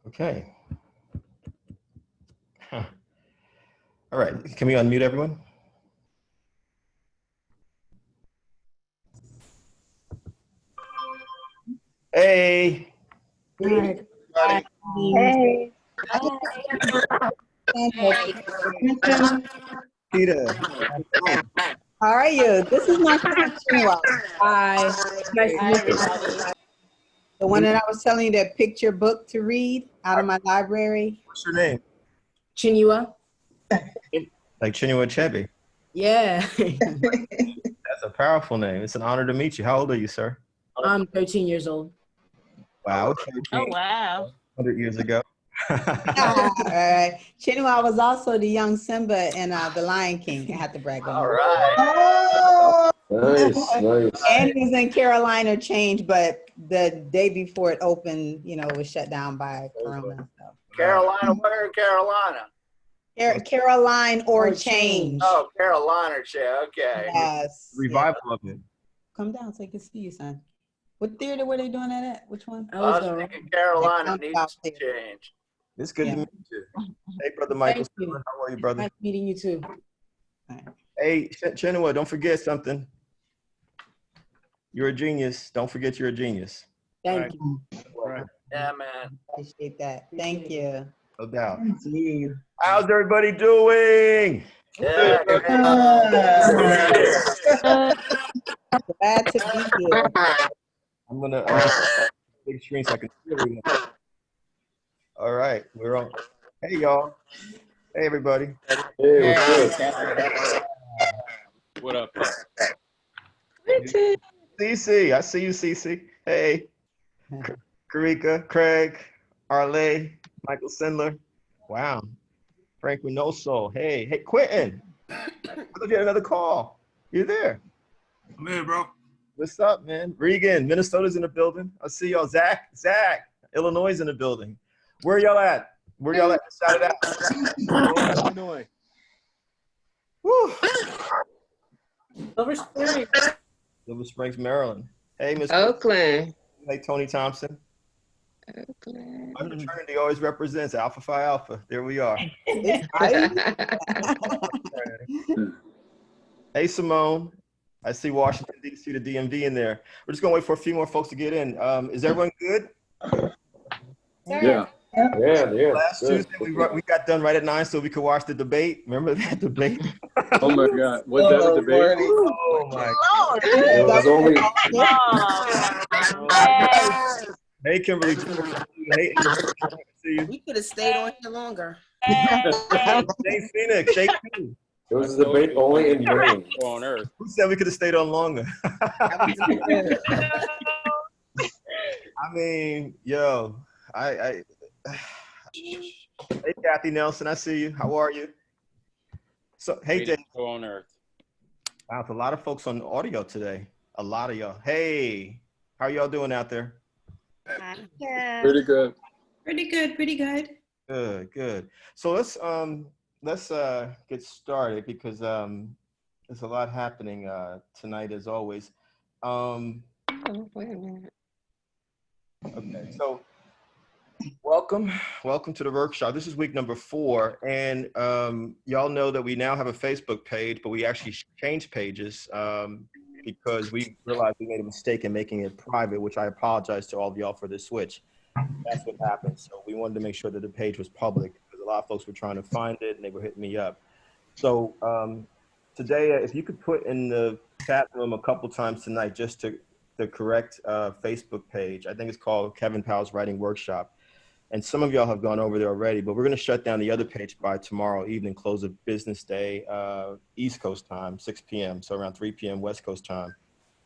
Okay. Huh. All right, can we unmute everyone? Hey. Hi. Hi. Hey. Peter. How are you? This is my friend Chinua. Hi. Nice to meet you. The one that I was telling you that picked your book to read out of my library. What's your name? Chinua. Like Chinua Achebe. Yeah. That's a powerful name. It's an honor to meet you. How old are you, sir? I'm 13 years old. Wow. Oh, wow. 100 years ago. All right. Chinua was also the young Simba in The Lion King. I have to brag on All you. right. Nice, nice. And he was in Carolina Change, but the day before it opened, you know, was shut down by Corona. So. Carolina, where in Carolina? Caroline or Change. Oh, Carolina, okay. Yes. Revival of it. Come down so I can see you, son. What theater were they doing that at? Which one? I was thinking Carolina needs to change. It's good to meet you. Hey, Brother Michael. Thank you. How are you, brother? Nice meeting you too. Hey, Chinua, don't forget something. You're a genius. Don't forget you're a genius. Thank you. Right. Yeah, man. Appreciate that. Thank you. No doubt. How's everybody doing? Yeah. Glad to be here. I'm gonna big screen so I can see everyone. All right, we're on. Hey, y'all. Hey, everybody. Hey, what's good? What up? CC, I see you, CC. Hey, Karika, Craig, Arley, Michael Sindler. Wow. Frank Reynoso. Hey, Quentin. I thought you had another call. You're there. I'm here, bro. What's up, man? Regan, Minnesota's in the building. I see y'all. Zach, Illinois is in the building. Where y'all at? Shout it out. Illinois. Woo. Silver Springs. Silver Springs, Maryland. Hey, Miss Oakland. Hey, Tony Thompson. Oakland. My fraternity always represents Alpha Phi Alpha. There we are. Hey, Simone. I see Washington, D.C., the DMV in there. We're just going to wait for a few more folks to get in. Is everyone good? Yeah. Last Tuesday, we got done right at 9 so we could watch the debate. Remember that debate? Oh, my God. Was that a debate? Oh, my God. It was only... Hey, Kimberly. Hey, see you. We could have stayed on here longer. Hey, Phoenix. Shake too. It was a debate only in Maine. On Earth. Who said we could have stayed on longer? I mean, yo, Hey, Kathy Nelson, I see you. How are you? So, hey, Dave. On Earth. Wow, it's a lot of folks on audio today. A lot of y'all. Hey, how y'all doing out there? Pretty good. Pretty good. Good. So let's get started because there's a lot happening tonight as always. Oh, wait a minute. Okay, so welcome to the workshop. This is week number 4, and y'all know that we now have a Facebook page, but we actually changed pages because we realized we made a mistake in making it private, which I apologize to all of y'all for this switch. That's what happened. So we wanted to make sure that the page was public because a lot of folks were trying to find it and they were hitting me up. So today, if you could put in the chat room a couple times tonight just to the correct Facebook page. I think it's called Kevin Powell's Writing Workshop. And some of y'all have gone over there already, but we're going to shut down the other page by tomorrow evening, close of business day, East Coast time, 6 p.m. So around 3 p.m. West Coast time.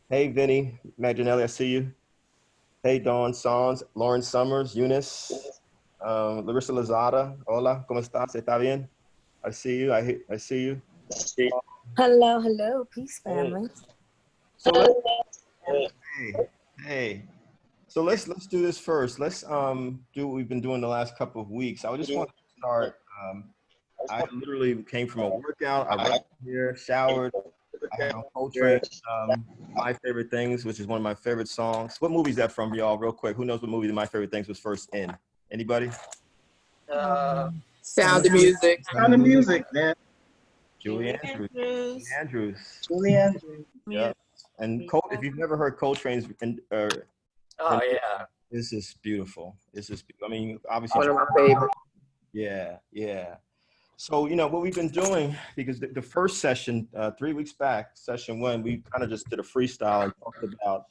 Hey, Vinny, Maginelli, I see you. Hey, Dawn Sons, Lauren Summers, Eunice, Larissa Lazada. Hola, ¿cómo estás? ¿Está bien? I see you. I see you. Hello. Peace, family. Hey. So let's do this first. Let's do what we've been doing the last couple of weeks. I just want to start. I literally came from a workout. I went here, showered. I had on Coltrane, My Favorite Things, which is one of my favorite songs. What movie is that from, y'all? Real quick, who knows what movie My Favorite Things was first in Anybody? Sound of Music. Sound of Music, man. Julie Andrews. Andrews. Andrews. Julie Andrews. Yeah. And Cole, if you've never heard Coltrane's, Oh, yeah. this is beautiful. This is, I mean, obviously. One of my favorites. Yeah, yeah. So, you know, what we've been doing, because the first session, 3 weeks back, session 1, we kind of just did a freestyle and talked about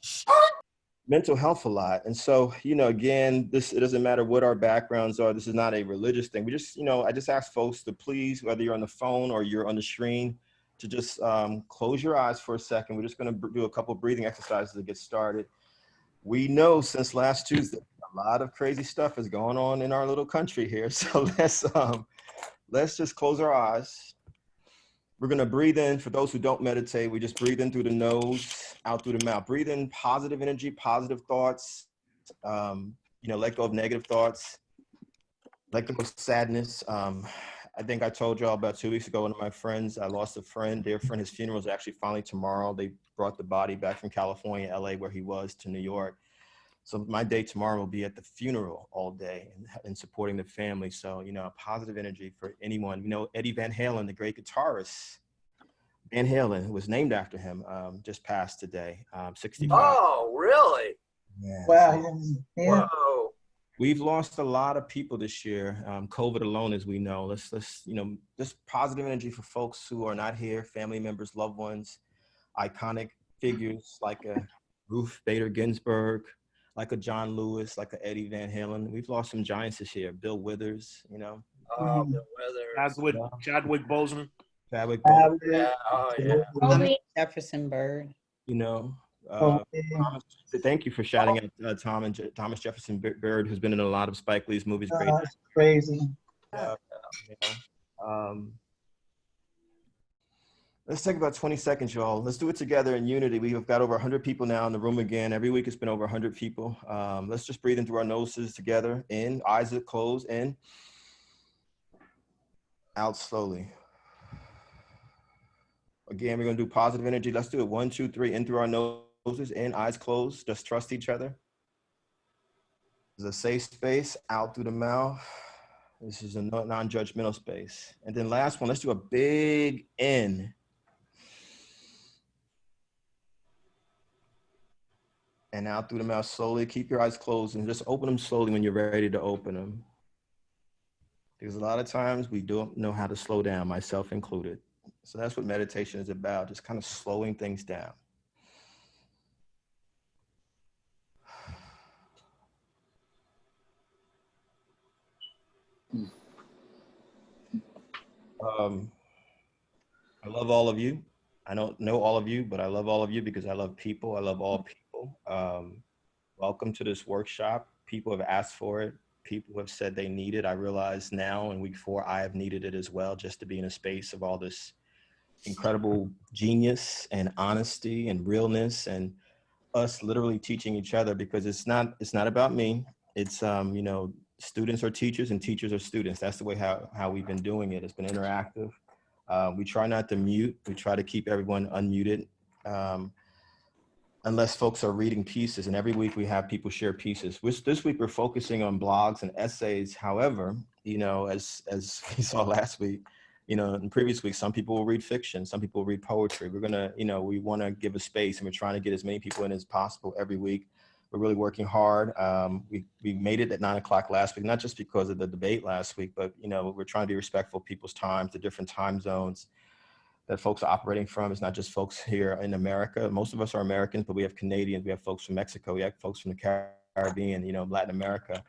mental health a lot. And so, you know, again, it doesn't matter what our backgrounds are. This is not a religious thing. We just, you know, I just ask folks to please, whether you're on the phone or you're on the screen, to just close your eyes for a second. We're just going to do a couple of breathing exercises to get started. We know since last Tuesday, a lot of crazy stuff is going on in our little country here. So let's just close our eyes. We're going to breathe in. For those who don't meditate, we just breathe in through the nose, out through the mouth. Breathe in positive energy, positive thoughts. You know, let go of negative thoughts. Let go of sadness. I think I told y'all about 2 weeks ago, one of my friends, I lost a friend, dear friend. His funeral is actually finally tomorrow. They brought the body back from California, LA, where he was, to New York. So my day tomorrow will be at the funeral all day and supporting the family. So, you know, positive energy for anyone. You know, Eddie Van Halen, the great guitarist, Van Halen, who was named after him, just passed today, 65. Oh, really? Yeah. Wow. Yeah. Whoa. We've lost a lot of people this year. COVID alone, as we know. Let's you know, just positive energy for folks who are not here, family members, loved ones, iconic figures like a Ruth Bader Ginsburg, like a John Lewis, like a Eddie Van Halen. We've lost some giants this year. Bill Withers, you know. Oh, the weather. Chadwick Boseman. Chadwick Boseman, Yeah, oh, yeah. Jefferson Bird. you know. Yeah. Thank you for shouting out Thomas Jefferson Bird, who's been in a lot of Spike Lee's movies. Great. That's crazy. You know. Let's take about 20 seconds, y'all. Let's do it together in unity. We've got over 100 people now in the room again. Every week it's been over 100 people. Let's just breathe in through our noses together. In, eyes are closed, in. Out slowly. Again, we're gonna do positive energy. Let's do it 1, 2, 3, in through our noses, in, eyes closed. Just trust each other. This is a safe space, out through the mouth. This is a non-judgmental space. And then last one, let's do a big in. And out through the mouth slowly. Keep your eyes closed and just open them slowly when you're ready to open them. Because a lot of times we don't know how to slow down, myself included. So that's what meditation is about, just kind of slowing things down. I love all of you. I don't know all of you, but I love all of you because I love people. I love all people. Welcome to this workshop. People have asked for it. People have said they need it. I realize now in week 4, I have needed it as well, just to be in a space of all this incredible genius and honesty and realness and us literally teaching each other, because it's not about me. It's, you know, students are teachers and teachers are students. That's the way how we've been doing it. It's been interactive. We try not to mute. We try to keep everyone unmuted unless folks are reading pieces. And every week we have people share pieces. This week we're focusing on blogs and essays. However, you know, as we saw last week, you know, in previous weeks, some people will read fiction, some people will read poetry. We're gonna, you know, we wanna give a space and we're trying to get as many people in as possible every week. We're really working hard. We made it at 9 o'clock last week, not just because of the debate last week, but, you know, we're trying to be respectful of people's times, the different time zones that folks are operating from. It's not just folks here in America. Most of us are Americans, but we have Canadians, we have folks from Mexico, we have folks from the Caribbean, you know, Latin America,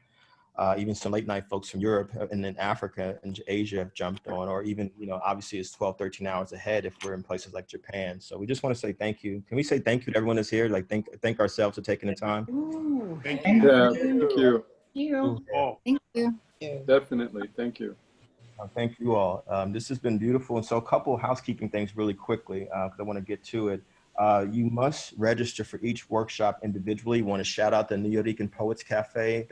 even some late night folks from Europe and then Africa and Asia have jumped on, or even, you know, obviously it's 12, 13 hours ahead if we're in places like Japan. So we just want to say thank you. Can we say thank you to everyone that's here? Like thank ourselves for taking the time. Ooh, Thank thank Yeah, you. thank you. Oh, Thank you. Definitely, thank you. Thank you all. This has been beautiful. And so a couple of housekeeping things really quickly, because I want to get to it. You must register for each workshop individually. You want to shout out the Nuyorican Poets Cafe,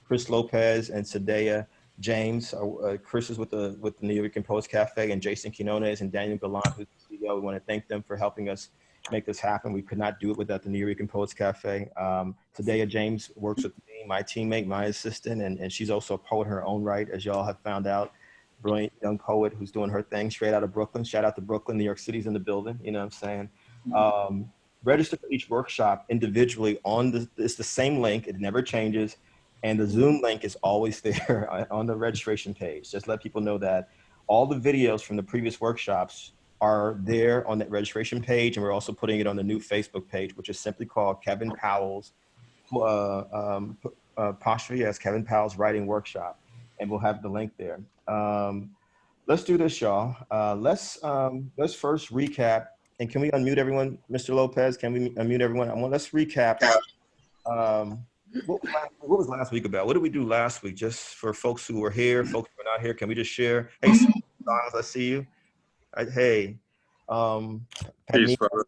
Chris Lopez and Sadea James. Chris is with the Nuyorican Poets Cafe, and Jason Quinones and Daniel Gallant, who's the CEO. We want to thank them for helping us make this happen. We could not do it without the Nuyorican Poets Cafe. Today, James works with me, my teammate, my assistant, and she's also a poet in her own right, as y'all have found out. Brilliant young poet who's doing her thing straight out of Brooklyn. Shout out to Brooklyn, New York City's in the building, you know what I'm saying? Register for each workshop individually it's the same link, it never changes. And the Zoom link is always there on the registration page. Just let people know that all the videos from the previous workshops are there on that registration page. And we're also putting it on the new Facebook page, which is simply called Kevin Powell's, apostrophe as Kevin Powell's Writing Workshop. And we'll have the link there. Let's do this, y'all. Let's first recap. And can we unmute everyone? Mr. Lopez, can we unmute everyone? Let's recap. What was last week about? What did we do last week? Just for folks who were here, folks who were not here, can we just share? Hey, Styles, I see you. Hey. Peace, Robert.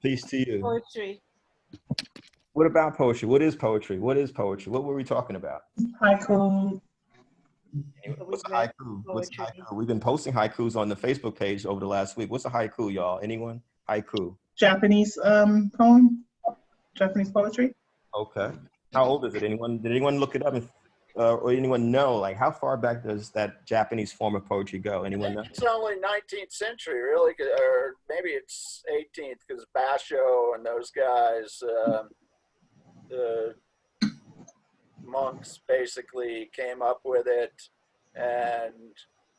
Peace to you. Poetry. What about poetry? What is poetry? What is poetry? What were we talking about? Haiku. What's a haiku? What's a haiku? We've been posting haikus on the Facebook page over the last week. What's a haiku, y'all? Anyone? Haiku. Japanese poem. Japanese poetry. Okay. How old is it? Anyone? Did anyone look it up? Or anyone know? Like, how far back does that Japanese form of poetry go? Anyone know? It's only 19th century, really, or maybe it's 18th, because Basho and those guys, the monks basically came up with it. And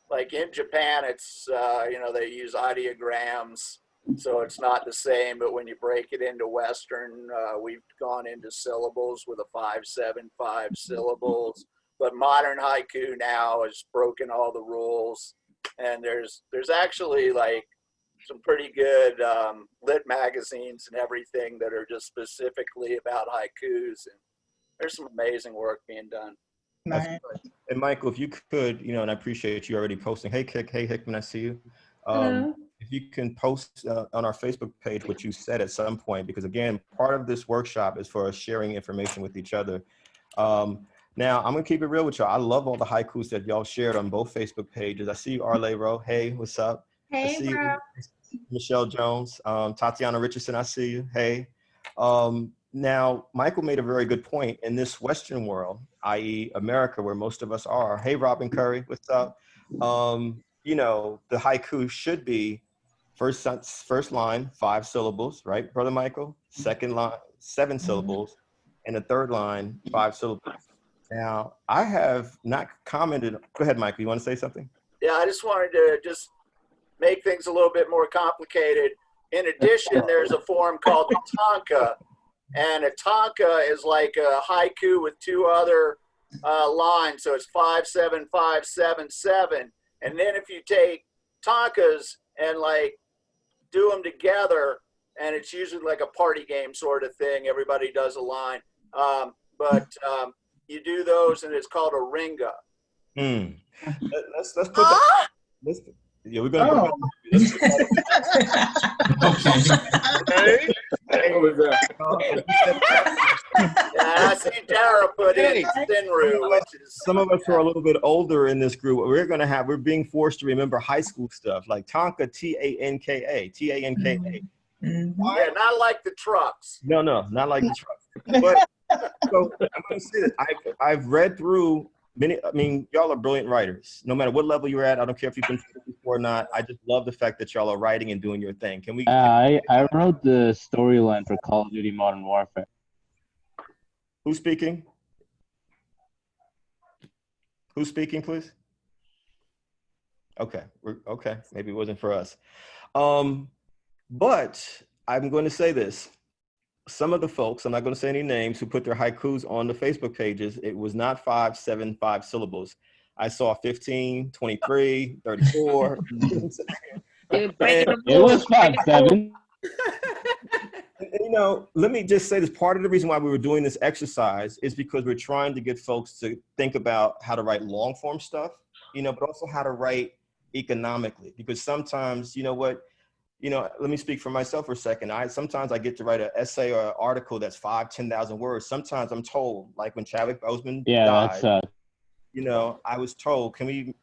like in Japan, it's, they use ideograms, so it's not the same. But when you break it into Western, we've gone into syllables with a 5-7-5 syllables. But modern haiku now has broken all the rules. And there's actually like some pretty good lit magazines and everything that are just specifically about haikus. And there's some amazing work being done. Nice. And Michael, if you could, and I appreciate you already posting. Hey, Hickman, I see you. If you can post on our Facebook page what you said at some point, because again, part of this workshop is for us sharing information with each other. Now, I'm gonna keep it real with y'all. I love all the haikus that y'all shared on both Facebook pages. I see you, Arlero. Hey, what's up? Hey, I see you, Michelle Jones, Tatiana Richardson. I see you. Hey. Now, Michael made a very good point. In this Western world, i.e. America, where most of us are. Hey, Robin Curry, what's up? The haiku should be first line, 5 syllables, right, Brother Michael? Second line, 7 syllables. And the third line, 5 syllables. Now, I have not commented. Go ahead, Michael, you want to say something? Yeah, I just wanted to just make things a little bit more complicated. In addition, there's a form called the tanka. And a tanka is like a haiku with 2 other lines. So it's 5-7-5-7-7. And then if you take tankas and like do them together, and it's usually like a party game sort of thing. Everybody does a line. But you do those and it's called a ringa. Let's put that. Yeah, we're gonna. Hey, what was that? I see Dara put in Sinru, which is Some of us who are a little bit older in this group, we're being forced to remember high school stuff like Tonka, T-A-N-K-A. yeah, not like the trucks. No, not like the trucks. But so I'm going to say this. I've read through many. I mean, y'all are brilliant writers. No matter what level you're at, I don't care if you've been before or not. I just love the fact that y'all are writing and doing your thing. Can we? I wrote the storyline for Call of Duty Modern Warfare. Who's speaking? Who's speaking, please? Okay, okay. Maybe it wasn't for us. But I'm going to say this. Some of the folks, I'm not going to say any names, who put their haikus on the Facebook pages, it was not 5, 7, 5 syllables. I saw 15, 23, 34. It was 5, 7. Let me just say this. Part of the reason why we were doing this exercise is because we're trying to get folks to think about how to write long form stuff, but also how to write economically. Because sometimes, let me speak for myself for a second. Sometimes I get to write an essay or an article that's 10,000 words. Sometimes I'm told, like when Chadwick Boseman died, I was told, can we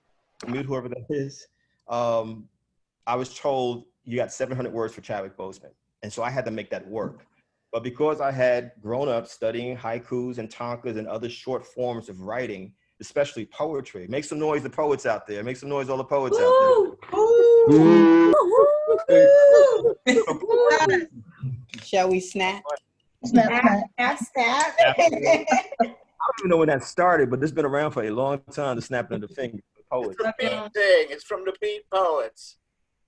mute whoever that is? I was told you got 700 words for Chadwick Boseman. And so I had to make that work. But because I had grown up studying haikus and tankas and other short forms of writing, especially poetry, make some noise, the poets out there. Make some noise, all the poets out there. Shall we snap? Snap, snap. Snap. I don't even know when that started, but this has been around for a long time, the snapping of the finger. Poets. It's the beat thing. It's from the beat poets.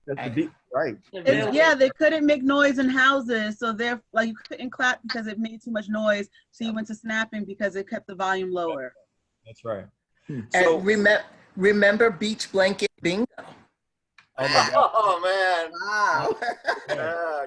That's the beat, right? Yeah, they couldn't make noise in houses, so they're like you couldn't clap because it made too much noise. So you went to snapping because it kept the volume lower. That's right. So, and remember beach blanket bingo. Oh my God. Oh man! Wow.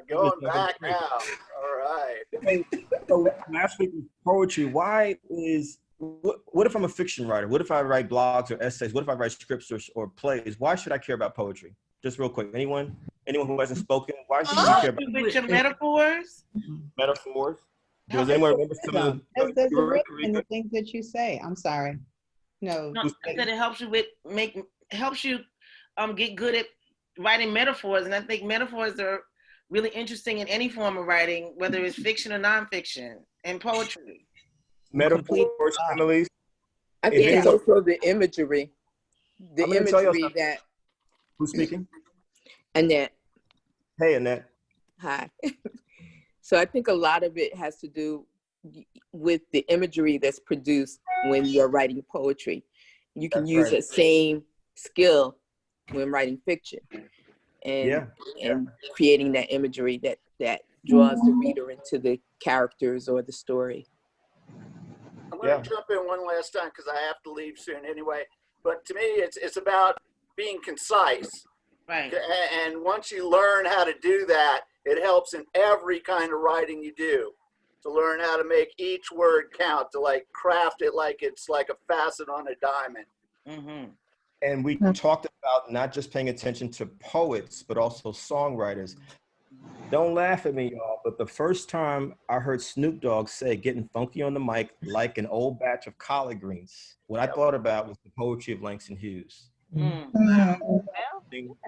Going back now. All right. Hey, so last week was poetry. Why is what if I'm a fiction writer? What if I write blogs or essays? What if I write scripts or plays? Why should I care about poetry? Just real quick. Anyone who hasn't spoken? Why should you care about with your metaphors? Metaphors. Does anyone remember some of There's a rhythm in the things that you say. I'm sorry. No. I said it helps you get good at writing metaphors, and I think metaphors are really interesting in any form of writing, whether it's fiction or nonfiction, and poetry. Metaphors, Emily. I think it's also the imagery. The imagery that. Who's speaking? Annette. Hey, Annette. Hi. So I think a lot of it has to do with the imagery that's produced when you're writing poetry. You can use the same skill when writing fiction and creating that imagery that draws the reader into the characters or the story. I'm going to jump in one last time because I have to leave soon anyway. But to me, it's about being concise. Right. And once you learn how to do that, it helps in every kind of writing you do. To learn how to make each word count, to like craft it like it's like a facet on a diamond. Mm-hmm. And we talked about not just paying attention to poets, but also songwriters. Don't laugh at me, y'all, but the first time I heard Snoop Dogg say getting funky on the mic like an old batch of collard greens, what I thought about was the poetry of Langston Hughes.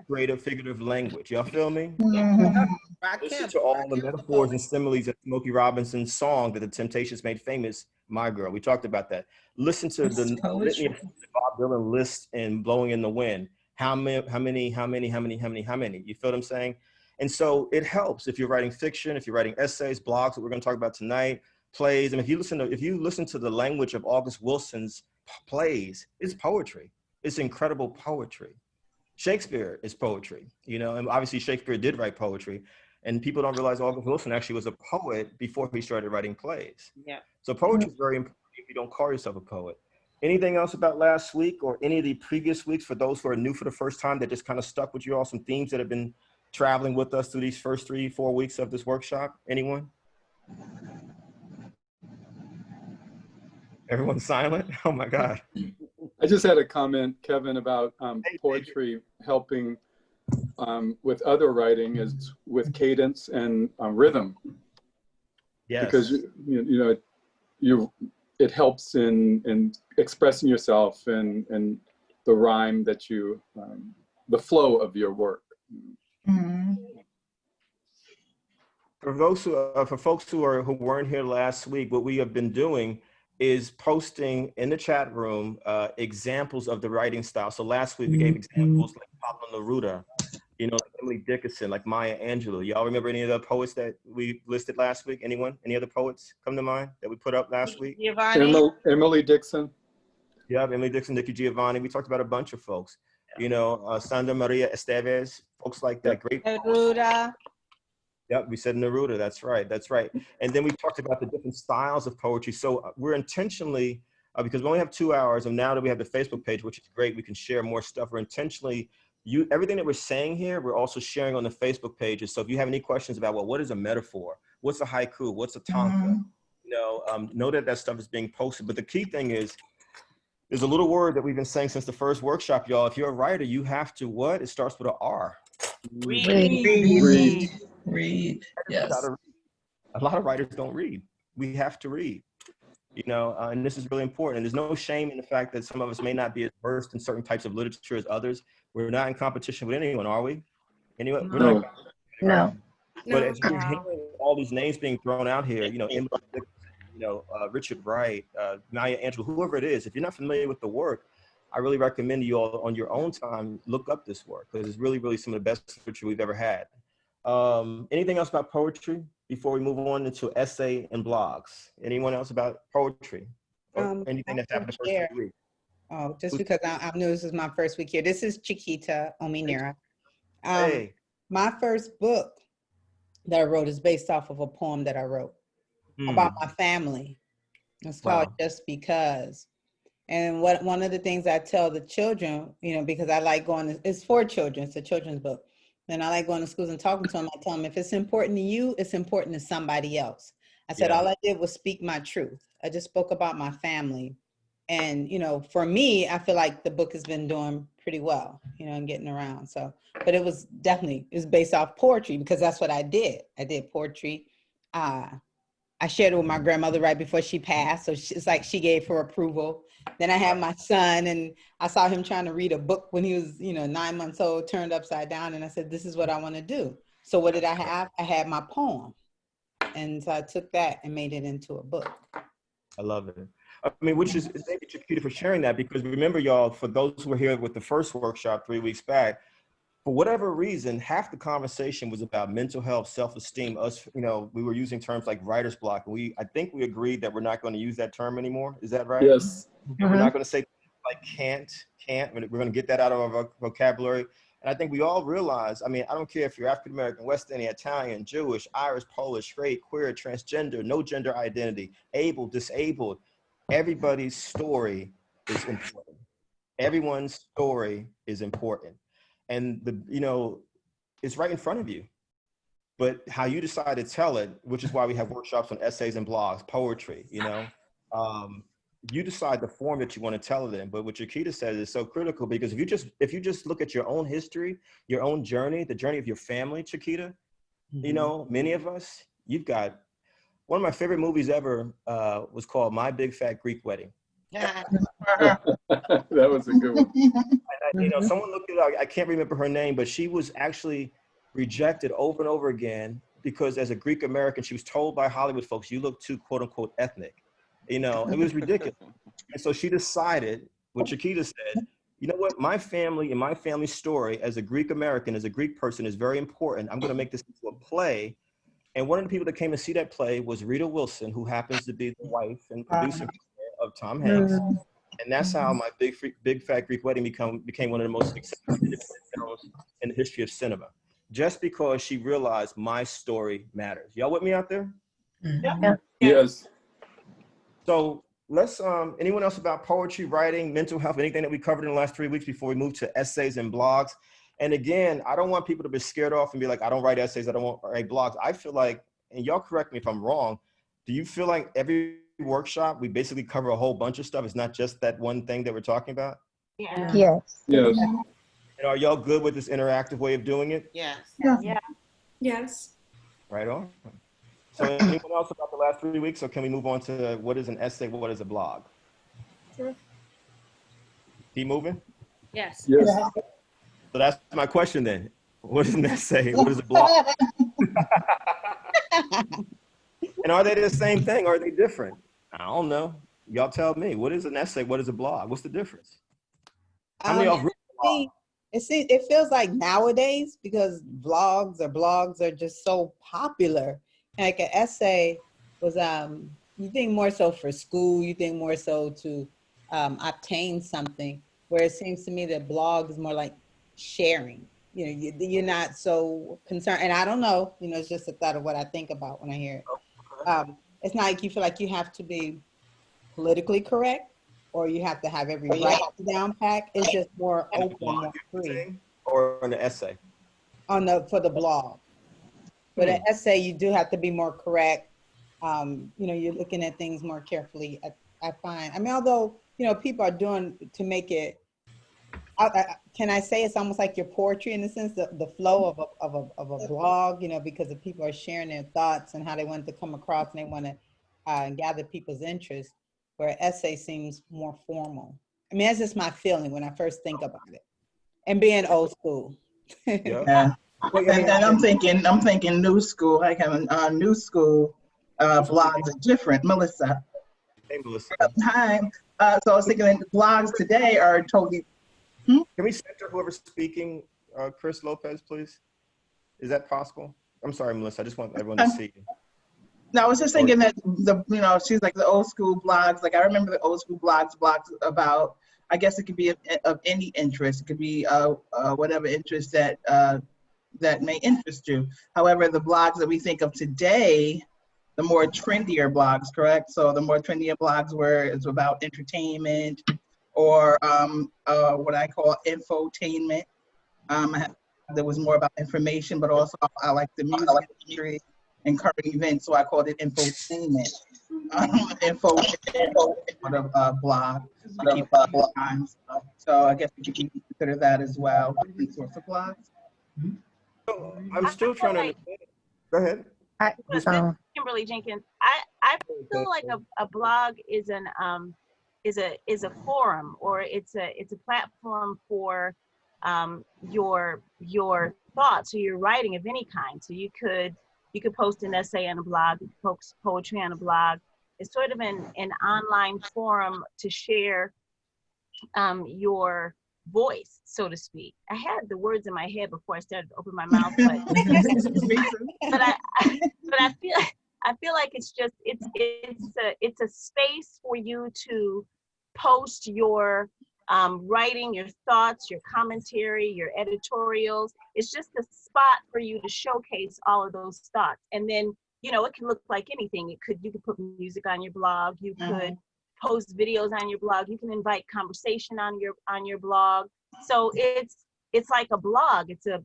Creative, figurative language. Y'all feel me? Listen to all the metaphors and similes of Smokey Robinson's song that the Temptations made famous, My Girl. We talked about that. Listen to the litany of Bob Dylan list in Blowing in the Wind. How many? You feel what I'm saying? And so it helps if you're writing fiction, if you're writing essays, blogs that we're going to talk about tonight, plays. And if you listen to the language of August Wilson's plays, it's poetry. It's incredible poetry. Shakespeare is poetry, and obviously Shakespeare did write poetry, and people don't realize August Wilson actually was a poet before he started writing plays. Yeah. So poetry is very important if you don't call yourself a poet. Anything else about last week or any of the previous weeks for those who are new for the first time that just kind of stuck with you all, some themes that have been traveling with us through these first 3-4 weeks of this workshop? Anyone? Everyone's silent? Oh my God. I just had a comment, Kevin, about poetry helping with other writing is with cadence and rhythm. Yes. Because it helps in expressing yourself and the rhyme that the flow of your work. For folks who weren't here last week, what we have been doing is posting in the chat room examples of the writing style. So last week we gave examples like Pablo Neruda, like Emily Dickinson, like Maya Angelou. Y'all remember any of the poets that we listed last week? Anyone? Any other poets come to mind that we put up last week? Emily Dixon. Yeah, Emily Dixon, Nikki Giovanni. We talked about a bunch of folks. Sandra Maria Esteves, folks like that. Great. Neruda. Yep, we said Neruda. That's right. And then we talked about the different styles of poetry. So we're intentionally, because we only have 2 hours, and now that we have the Facebook page, which is great, we can share more stuff. We're intentionally, everything that we're saying here, we're also sharing on the Facebook pages. So if you have any questions about, what is a metaphor? What's a haiku? What's a tanka? Know that stuff is being posted. But the key thing is, there's a little word that we've been saying since the first workshop, y'all. If you're a writer, you have to what? It starts with an R. Read. Yes. A lot of writers don't read. We have to read, and this is really important. And there's no shame in the fact that some of us may not be as versed in certain types of literature as others. We're not in competition with anyone, are we? Anyone? No. But as you're hearing all these names being thrown out here, you know, Emily Dickinson, you know, Richard Wright, Maya Angelou, whoever it is, if you're not familiar with the work, I really recommend you all on your own time, look up this work because it's really, really some of the best literature we've ever had. Anything else about poetry before we move on into essay and blogs? Anyone else about poetry? Or anything that's happened the first 3 weeks? Oh, just because I'm new, this is my first week here. This is Chiquita Ominira. Hey. My first book that I wrote is based off of a poem that I wrote about my family. It's called Just Because. And one of the things I tell the children, you know, because I like going, it's for children, it's a children's book. And I like going to schools and talking to them. I tell them, if it's important to you, it's important to somebody else. I said, all I did was speak my truth. I just spoke about my family. And, you know, for me, I feel like the book has been doing pretty well, you know, and getting around. So, but it was definitely, it's based off poetry because that's what I did. I did poetry. I shared it with my grandmother right before she passed. So it's like she gave her approval. Then I had my son and I saw him trying to read a book when he was, you know, 9 months old, turned upside down. And I said, this is what I want to do. So what did I have? I had my poem. And so I took that and made it into a book. I love it. I mean, which is, thank you, Chiquita, for sharing that, because remember, y'all, for those who were here with the first workshop 3 weeks back, for whatever reason, half the conversation was about mental health, self-esteem. Us, you know, we were using terms like writer's block. And I think we agreed that we're not going to use that term anymore. Is that right? Yes. And we're not going to say like can't. We're going to get that out of our vocabulary. And I think we all realize, I mean, I don't care if you're African-American, West Indian, Italian, Jewish, Irish, Polish, straight, queer, transgender, no gender identity, able, disabled. Everybody's story is important. Everyone's story is important. And you know, it's right in front of you. But how you decide to tell it, which is why we have workshops on essays and blogs, poetry, you know, you decide the form that you want to tell it in. But what Chiquita says is so critical, because if you just look at your own history, your own journey, the journey of your family, Chiquita, you know, many of us, you've got, one of my favorite movies ever was called My Big Fat Greek Wedding. That was a good one. You know, someone looked it up. I can't remember her name, but she was actually rejected over and over again because as a Greek American, she was told by Hollywood folks, you look too quote unquote ethnic. You know, it was ridiculous. And so she decided, what Chiquita said, you know what, my family and my family story as a Greek American, as a Greek person is very important. I'm going to make this into a play. And one of the people that came to see that play was Rita Wilson, who happens to be the wife and producer of Tom Hanks. And that's how My Big Fat Greek Wedding became one of the most successful films in the history of cinema. Just because she realized my story matters. Y'all with me out there? Yeah. Yes. So let's, anyone else about poetry, writing, mental health, anything that we covered in the last 3 weeks before we move to essays and blogs? And again, I don't want people to be scared off and be like, I don't write essays, I don't write blogs. I feel like, and y'all correct me if I'm wrong, do you feel like every workshop we basically cover a whole bunch of stuff? It's not just that one thing that we're talking about? Yeah. Yes. Yes. And are y'all good with this interactive way of doing it? Yes. Yeah. Yes. Right on. So anyone else about the last 3 weeks, or can we move on to what is an essay, what is a blog? Sure. Keep moving? Yes. Yes. So that's my question then. What is an essay? What is a blog? And are they the same thing or are they different? I don't know. Y'all tell me. What is an essay? What is a blog? What's the difference? How many of y'all It feels like nowadays, because blogs are just so popular. Like an essay was, you think more so for school, you think more so to obtain something, where it seems to me that blog is more like sharing. You know, you're not so concerned. And I don't know, you know, it's just a thought of what I think about when I hear it. It's not like you feel like you have to be politically correct or you have to have every right down pack. It's just more open, more free. Or an essay? For the blog. But an essay, you do have to be more correct. You know, you're looking at things more carefully, I find. I mean, although, you know, people are doing to make it, can I say it's almost like your poetry in the sense, the flow of a blog, you know, because the people are sharing their thoughts and how they want to come across and they want to gather people's interest, where essay seems more formal. I mean, that's just my feeling when I first think about it. And being old school. Yeah. And then I'm thinking new school. Like new school blogs are different. Melissa. Hey, Melissa. Hi. So I was thinking the blogs today are totally. Can we center whoever's speaking, Chris Lopez, please? Is that possible? I'm sorry, Melissa. I just want everyone to see you. No, I was just thinking that she's like the old school blogs. Like I remember the old school blogs about. I guess it could be of any interest. It could be whatever interest that may interest you. However, the blogs that we think of today, the more trendier blogs, correct? So the more trendier blogs where it's about entertainment or what I call infotainment. There was more about information, but also I like the music industry and current events, so I called it infotainment. Blog. So I guess you can consider that as well. Different sorts of blogs. So I'm still trying to understand. Go ahead. This is Kimberly Jenkins. I feel like a blog is a forum, or it's a platform for your thoughts or your writing of any kind. So you could post an essay on a blog, you could post poetry on a blog. It's sort of an online forum to share your voice, so to speak. I had the words in my head before I started to open my mouth, but I feel like it's a space for you to post your writing, your thoughts, your commentary, your editorials. It's just a spot for you to showcase all of those thoughts. And then, it can look like anything. You could put music on your blog. You could post videos on your blog. You can invite conversation on your blog. So it's like a blog. It's a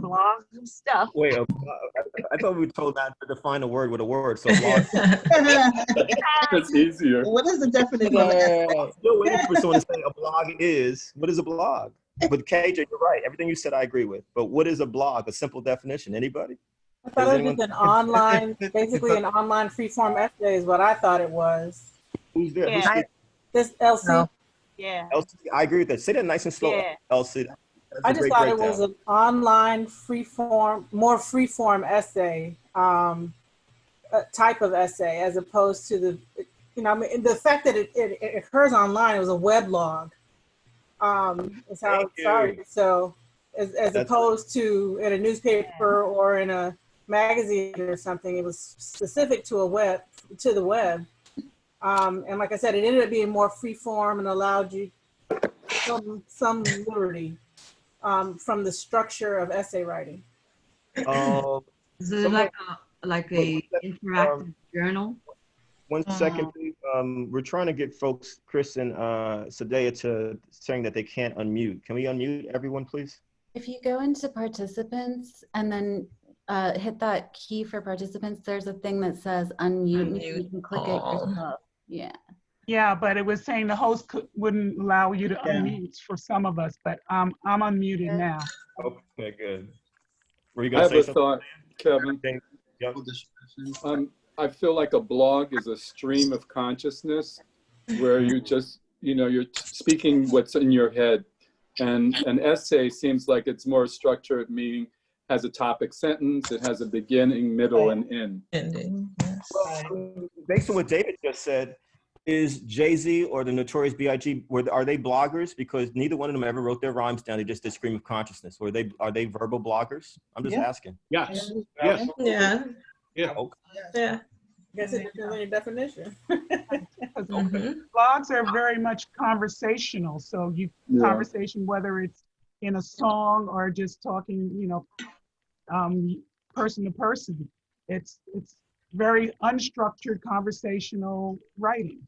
blog of stuff. Wait, I thought we were told not to define a word with a word. So blog. It's easier. What is the definition of I'm still waiting for someone to say a blog is. What is a blog? But KJ, you're right. Everything you said, I agree with. But what is a blog? A simple definition. Anybody? I thought it was an online, basically an online free-form essay is what I thought it was. Who's there? Yeah. This Elsie. No. Yeah. Elsie, I agree with that. Say that nice and slow, Yeah. Elsie. I just thought it was an online more free-form essay, type of essay, as opposed to the fact that it occurs online, it was a weblog. Is how it started. So as opposed to in a newspaper or in a magazine or something, it was specific to the web. And like I said, it ended up being more free form and allowed you some liberty from the structure of essay writing. Is it like a interactive journal? 1 second, please. We're trying to get folks, Chris and Sadea, to saying that they can't unmute. Can we unmute everyone, please? If you go into participants and then hit that key for participants, there's a thing that says unmute. You can click it yourself. Yeah. Yeah, but it was saying the host wouldn't allow you to unmute for some of us, but I'm unmuted now. Okay, good. Were you I going to have say a something? thought, Kevin. Yep. I feel like a blog is a stream of consciousness where you just, you're speaking what's in your head. And an essay seems like it's more structured, meaning has a topic sentence, it has a beginning, middle, and end. Ending, yes. Well, based on what David just said, is Jay-Z or the Notorious B.I.G., are they bloggers? Because neither one of them ever wrote their rhymes down. They just did stream of consciousness. Are they verbal bloggers? I'm just asking. Yes. Yes. Yeah. Yeah. Okay. Yeah. I guess it depends on your definition. Blogs are very much conversational. So conversation, whether it's in a song or just talking, person to person. It's very unstructured conversational writing.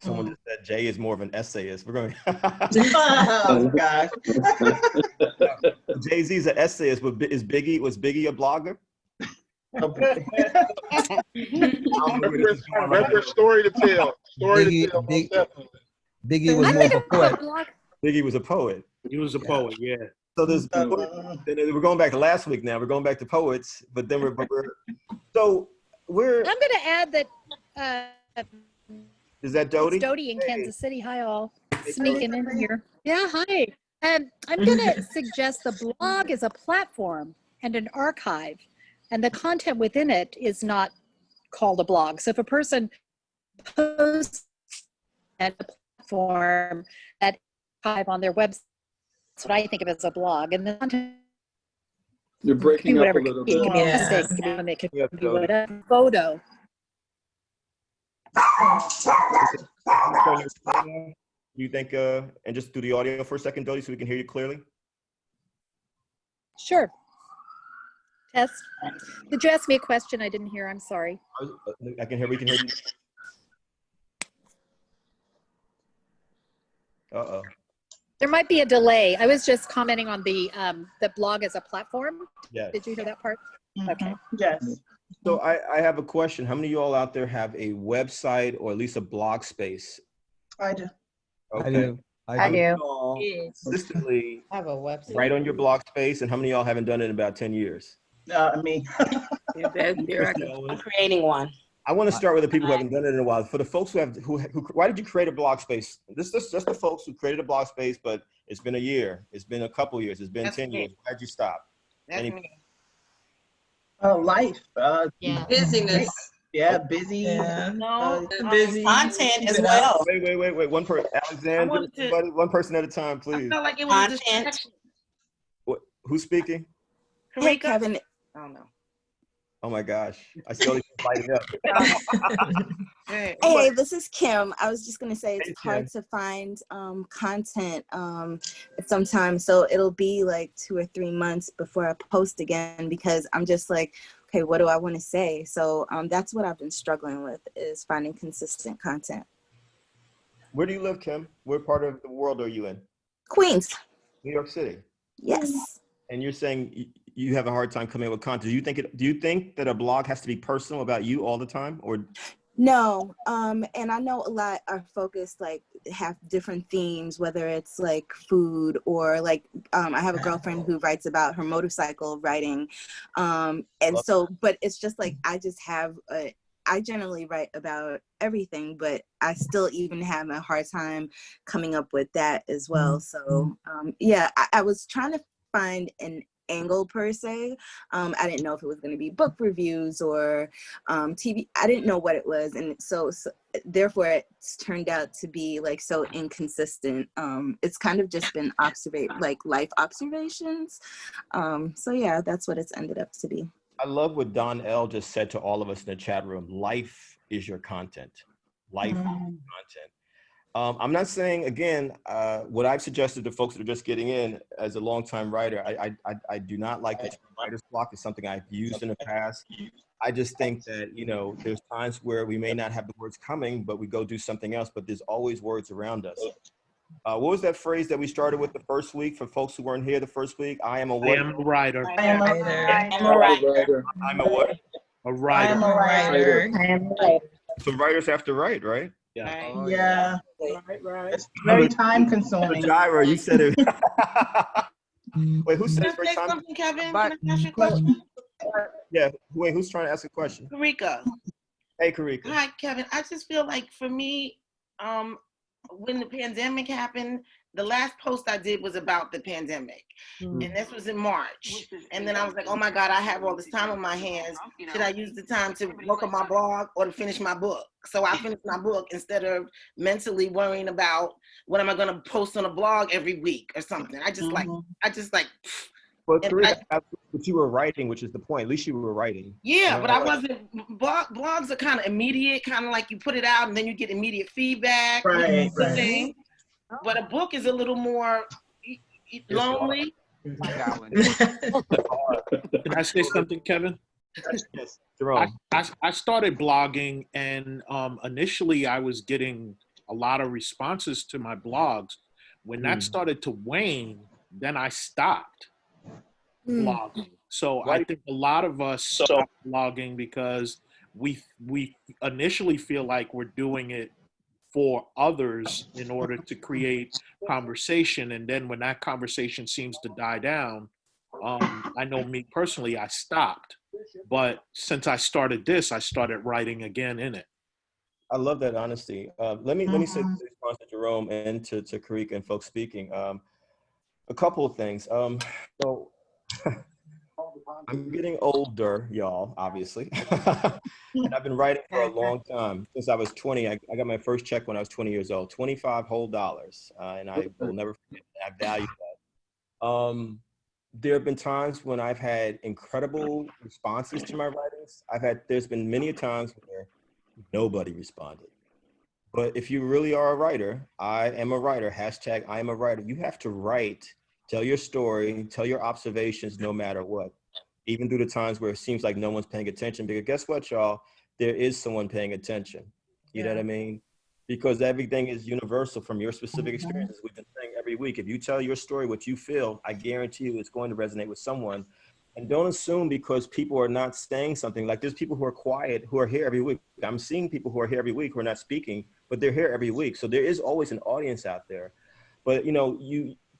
Someone just said Jay is more of an essayist. We're going. Oh gosh. Jay-Z's an essayist. Was Biggie a blogger? Reference story to tell. Biggie was more of a poet. Biggie was a poet. He was a poet, yeah. So there's we're going back to last week now. We're going back to poets, but then we're I'm going to add that. Is that Dodie? It's Dodie in Kansas City. Hi all. Sneaking in here. Yeah, hi. I'm going to suggest the blog is a platform and an archive, and the content within it is not called a blog. So if a person posts at a platform that archive on their website, that's what I think of as a blog. And the content You're breaking up a little bit. It can be a mistake, it can be whatever. Photo. You think, and just do the audio for a second, Dodie, so we can hear you clearly? Sure. Test. Did you ask me a question I didn't hear? I'm sorry. I can hear, we can hear you. Uh-oh. There might be a delay. I was just commenting on the blog as a platform. Yes. Did you hear that part? Okay. Yes. So I have a question. How many of you all out there have a website or at least a blog space? I do. Okay. I do. I do. Consistently I have a website. right on your blog space, and how many of y'all haven't done it in about 10 years? Me. I'm creating one. I want to start with the people who haven't done it in a while. For the folks who have, who why did you create a blog space? This is just the folks who created a blog space, but it's been a year, it's been a couple years, it's been 10 years. Why'd you stop? Life. Yeah. Busyness. Yeah, busy. Yeah. No, busy. content as well. Wait. One person, Alexander, one person at a time, please. I felt like it was a distraction. Who's speaking? Hey, Kevin. Oh no. Oh my gosh, I see all these lighting up. Hey, this is Kim. I was just gonna say it's hard Kim. to find content sometimes, so it'll be like 2 or 3 months before I post again because I'm just like, okay, what do I want to say? So that's what I've been struggling with is finding consistent content. Where do you live, Kim? What part of the world are you in? Queens. New York City. Yes. And you're saying you have a hard time coming up with content. Do you think that a blog has to be personal about you all the time, or? No, and I know a lot are focused, like have different themes, whether it's like food or like, I have a girlfriend who writes about her motorcycle riding. And so, but it's just like, I generally write about everything, but I still even have a hard time coming up with that as well. So yeah, I was trying to find an angle per se. I didn't know if it was going to be book reviews or TV. I didn't know what it was, and so therefore it's turned out to be like so inconsistent. It's kind of just been life observations. So yeah, that's what it's ended up to be. I love what Don L just said to all of us in the chat room. Life is your content. Life is your content. I'm not saying, again, what I've suggested to folks that are just getting in as a longtime writer, I do not like the term writer's block. It's something I've used in the past. I just think that, there's times where we may not have the words coming, but we go do something else, but there's always words around us. What was that phrase that we started with the first week for folks who weren't here the first week? I am a what? I am a writer. I am a writer. I'm a what? A writer. I am a writer. I am a writer. Some writers have to write, right? Yeah. Yeah. Right. It's very time consuming. Gyra, you said it. Wait, who said Can it I for say time? something, Kevin? Can I ask you a question? Yeah. Wait, who's trying to ask a question? Karika. Hey, Karika. Hi, Kevin. I just feel like for me, when the pandemic happened, the last post I did was about the pandemic. And this was in March. And then I was like, oh my God, I have all this time on my hands. Should I use the time to work on my blog or to finish my book? So I finished my book instead of mentally worrying about what am I going to post on a blog every week or something. I just like. Well, Karika, but you were writing, which is the point. At least you were writing. Yeah, but I wasn't. Blogs are kind of immediate, kind of like you put it out and then you get immediate feedback. Right. But a book is a little more lonely. Can I say something, Kevin? Yes, Jerome. I started blogging, and initially I was getting a lot of responses to my blogs. When that started to wane, then I stopped blogging. So I think a lot of us stop blogging because we initially feel like we're doing it for others in order to create conversation. And then when that conversation seems to die down, I know me personally, I stopped. But since I started this, I started writing again in it. I love that honesty. Let me say this in response to Jerome and to Karika and folks speaking. A couple of things. So I'm getting older, y'all, obviously. And I've been writing for a long time. Since I was 20, I got my first check when I was 20 years old, 25 whole dollars. And I will never forget that. I value that. There have been times when I've had incredible responses to my writings. There's been many times where nobody responded. But if you really are a writer, I am a writer, hashtag I am a writer. You have to write, tell your story, tell your observations no matter what. Even through the times where it seems like no one's paying attention, because guess what, y'all? There is someone paying attention. You know what I mean? Because everything is universal from your specific experiences. We've been saying every week, if you tell your story, what you feel, I guarantee you it's going to resonate with someone. And don't assume because people are not saying something, like there's people who are quiet, who are here every week. I'm seeing people who are here every week who are not speaking, but they're here every week. So there is always an audience out there. But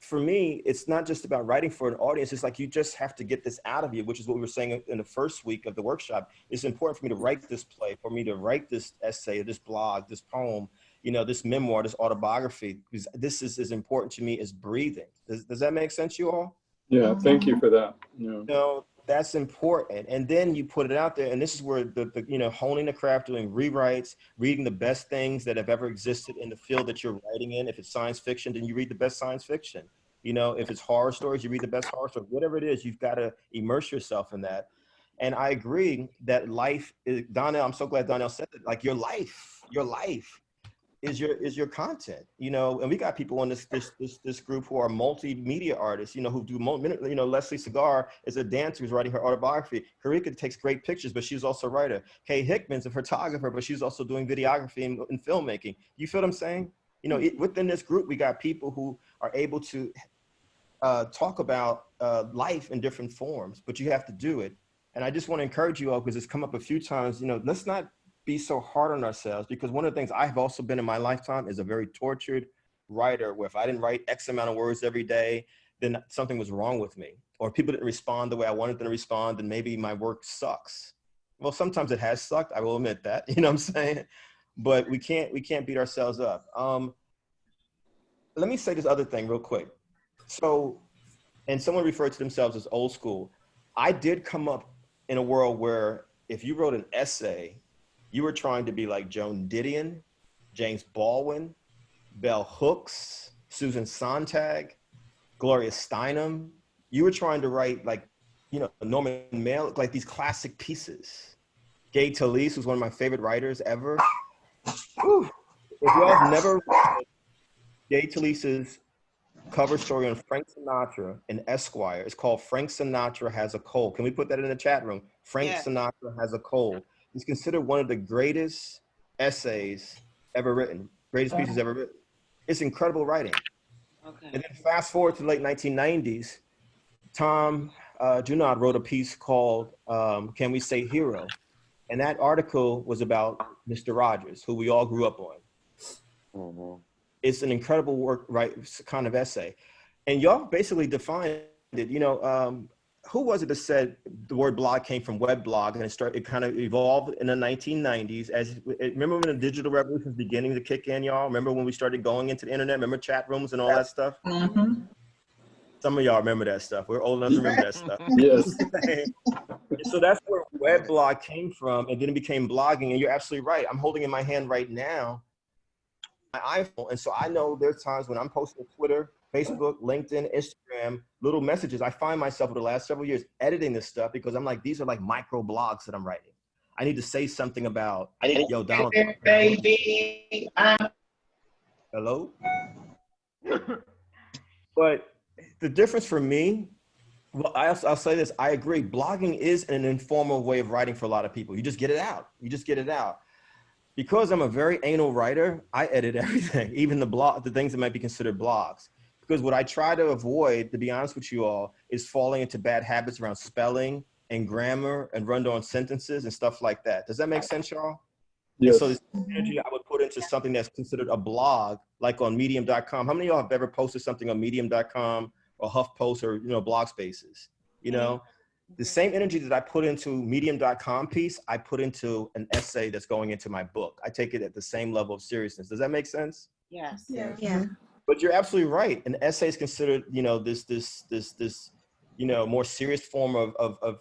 for me, it's not just about writing for an audience. It's like you just have to get this out of you, which is what we were saying in the first week of the workshop. It's important for me to write this play, for me to write this essay, this blog, this poem, this memoir, this autobiography, because this is as important to me as breathing. Does that make sense, you all? Yeah, thank you for that. Yeah. That's important. And then you put it out there, and this is where the honing the craft, doing rewrites, reading the best things that have ever existed in the field that you're writing in. If it's science fiction, then you read the best science fiction. If it's horror stories, you read the best horror stories. Whatever it is, you've got to immerse yourself in that. And I agree that life is, Donnell, I'm so glad Donnell said it, like your life is your content, and we got people on this group who are multimedia artists, who do, Leslie Segar is a dancer who's writing her autobiography. Karika takes great pictures, but she's also a writer. Kay Hickman's a photographer, but she's also doing videography and filmmaking. You feel what I'm saying? Within this group, we got people who are able to talk about life in different forms, but you have to do it. And I just want to encourage you all, because it's come up a few times, let's not be so hard on ourselves, because one of the things I've also been in my lifetime is a very tortured writer, where if I didn't write X amount of words every day, then something was wrong with me, or people didn't respond the way I wanted them to respond, and maybe my work sucks. Well, sometimes it has sucked, I will admit that, you know what I'm saying? But we can't beat ourselves up. Let me say this other thing real quick. So, and someone referred to themselves as old school. I did come up in a world where if you wrote an essay, you were trying to be like Joan Didion, James Baldwin, Bell Hooks, Susan Sontag, Gloria Steinem. You were trying to write like, Norman Mailer, like these classic pieces. Gay Talese, who's one of my favorite writers ever. Whew. If y'all have never read Gay Talese's cover story on Frank Sinatra in Esquire, it's called Frank Sinatra Has a Cold. Can we put that in the chat room? Frank Sinatra Has a Cold. It's considered one of the greatest essays ever written, greatest pieces ever written. It's incredible writing. Okay. And then fast forward to the late 1990s, Tom Junod wrote a piece called Can We Say Hero? And that article was about Mr. Rogers, who we all grew up on. Mm-hmm. It's an incredible work, right, kind of essay. And y'all basically defined it, who was it that said the word blog came from web blog, and it kind of evolved in the 1990s? Remember when the digital revolution was beginning to kick in, y'all? Remember when we started going into the internet? Remember chat rooms and all that stuff? Mm-hmm. Some of y'all remember that stuff. We're old enough to remember that stuff. Yes. So that's where web blog came from, and then it became blogging. And you're absolutely right. I'm holding in my hand right now my iPhone, and so I know there's times when I'm posting to Twitter, Facebook, LinkedIn, Instagram, little messages. I find myself over the last several years editing this stuff, because I'm like, these are like micro blogs that I'm writing. I need to say something about, yo, Donald. Baby. Hello? But the difference for me, well, I'll say this, I agree. Blogging is an informal way of writing for a lot of people. You just get it out. Because I'm a very anal writer, I edit everything, even the things that might be considered blogs. Because what I try to avoid, to be honest with you all, is falling into bad habits around spelling and grammar and run-on sentences and stuff like that. Does that make sense, y'all? Yes. And so this energy I would put into something that's considered a blog, like on medium.com. How many of y'all have ever posted something on medium.com or HuffPost or, blog spaces? The same energy that I put into medium.com piece, I put into an essay that's going into my book. I take it at the same level of seriousness. Does that make sense? Yes. Yeah. But you're absolutely right. An essay is considered, this more serious form of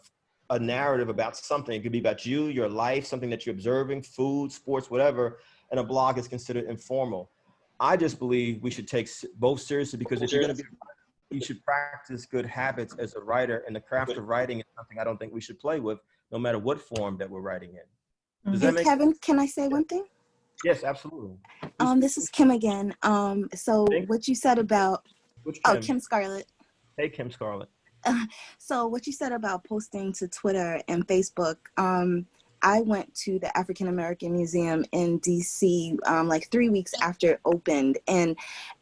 a narrative about something. It could be about you, your life, something that you're observing, food, sports, whatever. And a blog is considered informal. I just believe we should take both seriously, because if you're going to be, you should practice good habits as a writer, and the craft of writing is something I don't think we should play with, no matter what form that we're writing in. Does that make Kevin, sense? can I say one thing? Yes, absolutely. This is Kim again. So what you said about, Kim Scarlett. Hey, Kim Scarlett. So what you said about posting to Twitter and Facebook, I went to the African American Museum in DC like 3 weeks after it opened, and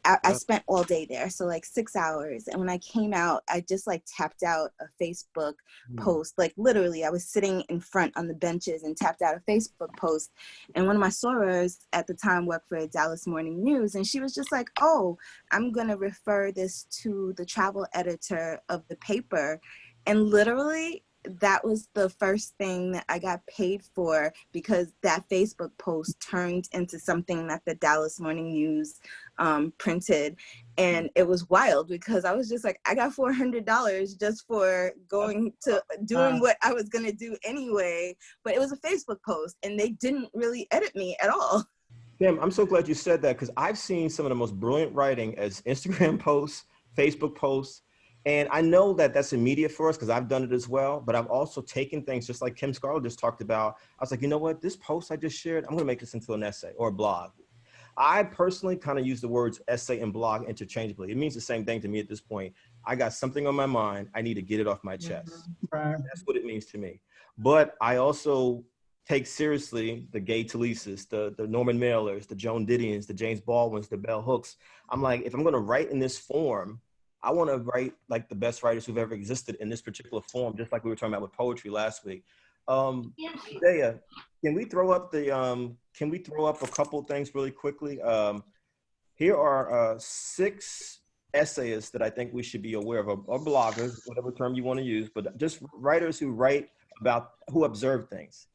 I spent all day there, so like 6 hours. And when I came out, I just like tapped out a Facebook post. Like literally, I was sitting in front on the benches and tapped out a Facebook post. And one of my sorors at the time worked for Dallas Morning News, and she was just like, "Oh, I'm gonna refer this to the travel editor of the paper," and literally, that was the first thing that I got paid for, because that Facebook post turned into something that the Dallas Morning News printed. And it was wild, because I was just like, I got $400 just for going to doing what I was going to do anyway. But it was a Facebook post, and they didn't really edit me at all. Kim, I'm so glad you said that, because I've seen some of the most brilliant writing as Instagram posts, Facebook posts. And I know that that's immediate for us, because I've done it as well. But I've also taken things just like Kim Scarlett just talked about. I was like, you know what? This post I just shared, I'm going to make this into an essay or a blog. I personally kind of use the words essay and blog interchangeably. It means the same thing to me at this point. I got something on my mind. I need to get it off my chest. Right. That's what it means to me. But I also take seriously the Gay Taleses, the Norman Mailers, the Joan Didions, the James Baldwins, the Bell Hooks. I'm like, if I'm going to write in this form, I want to write like the best writers who've ever existed in this particular form, just like we were talking about with poetry last week. Dea, can we throw up a couple things really quickly? Here are 6 essayists that I think we should be aware of, or bloggers, whatever term you want to use, but just writers who write about, who observe things.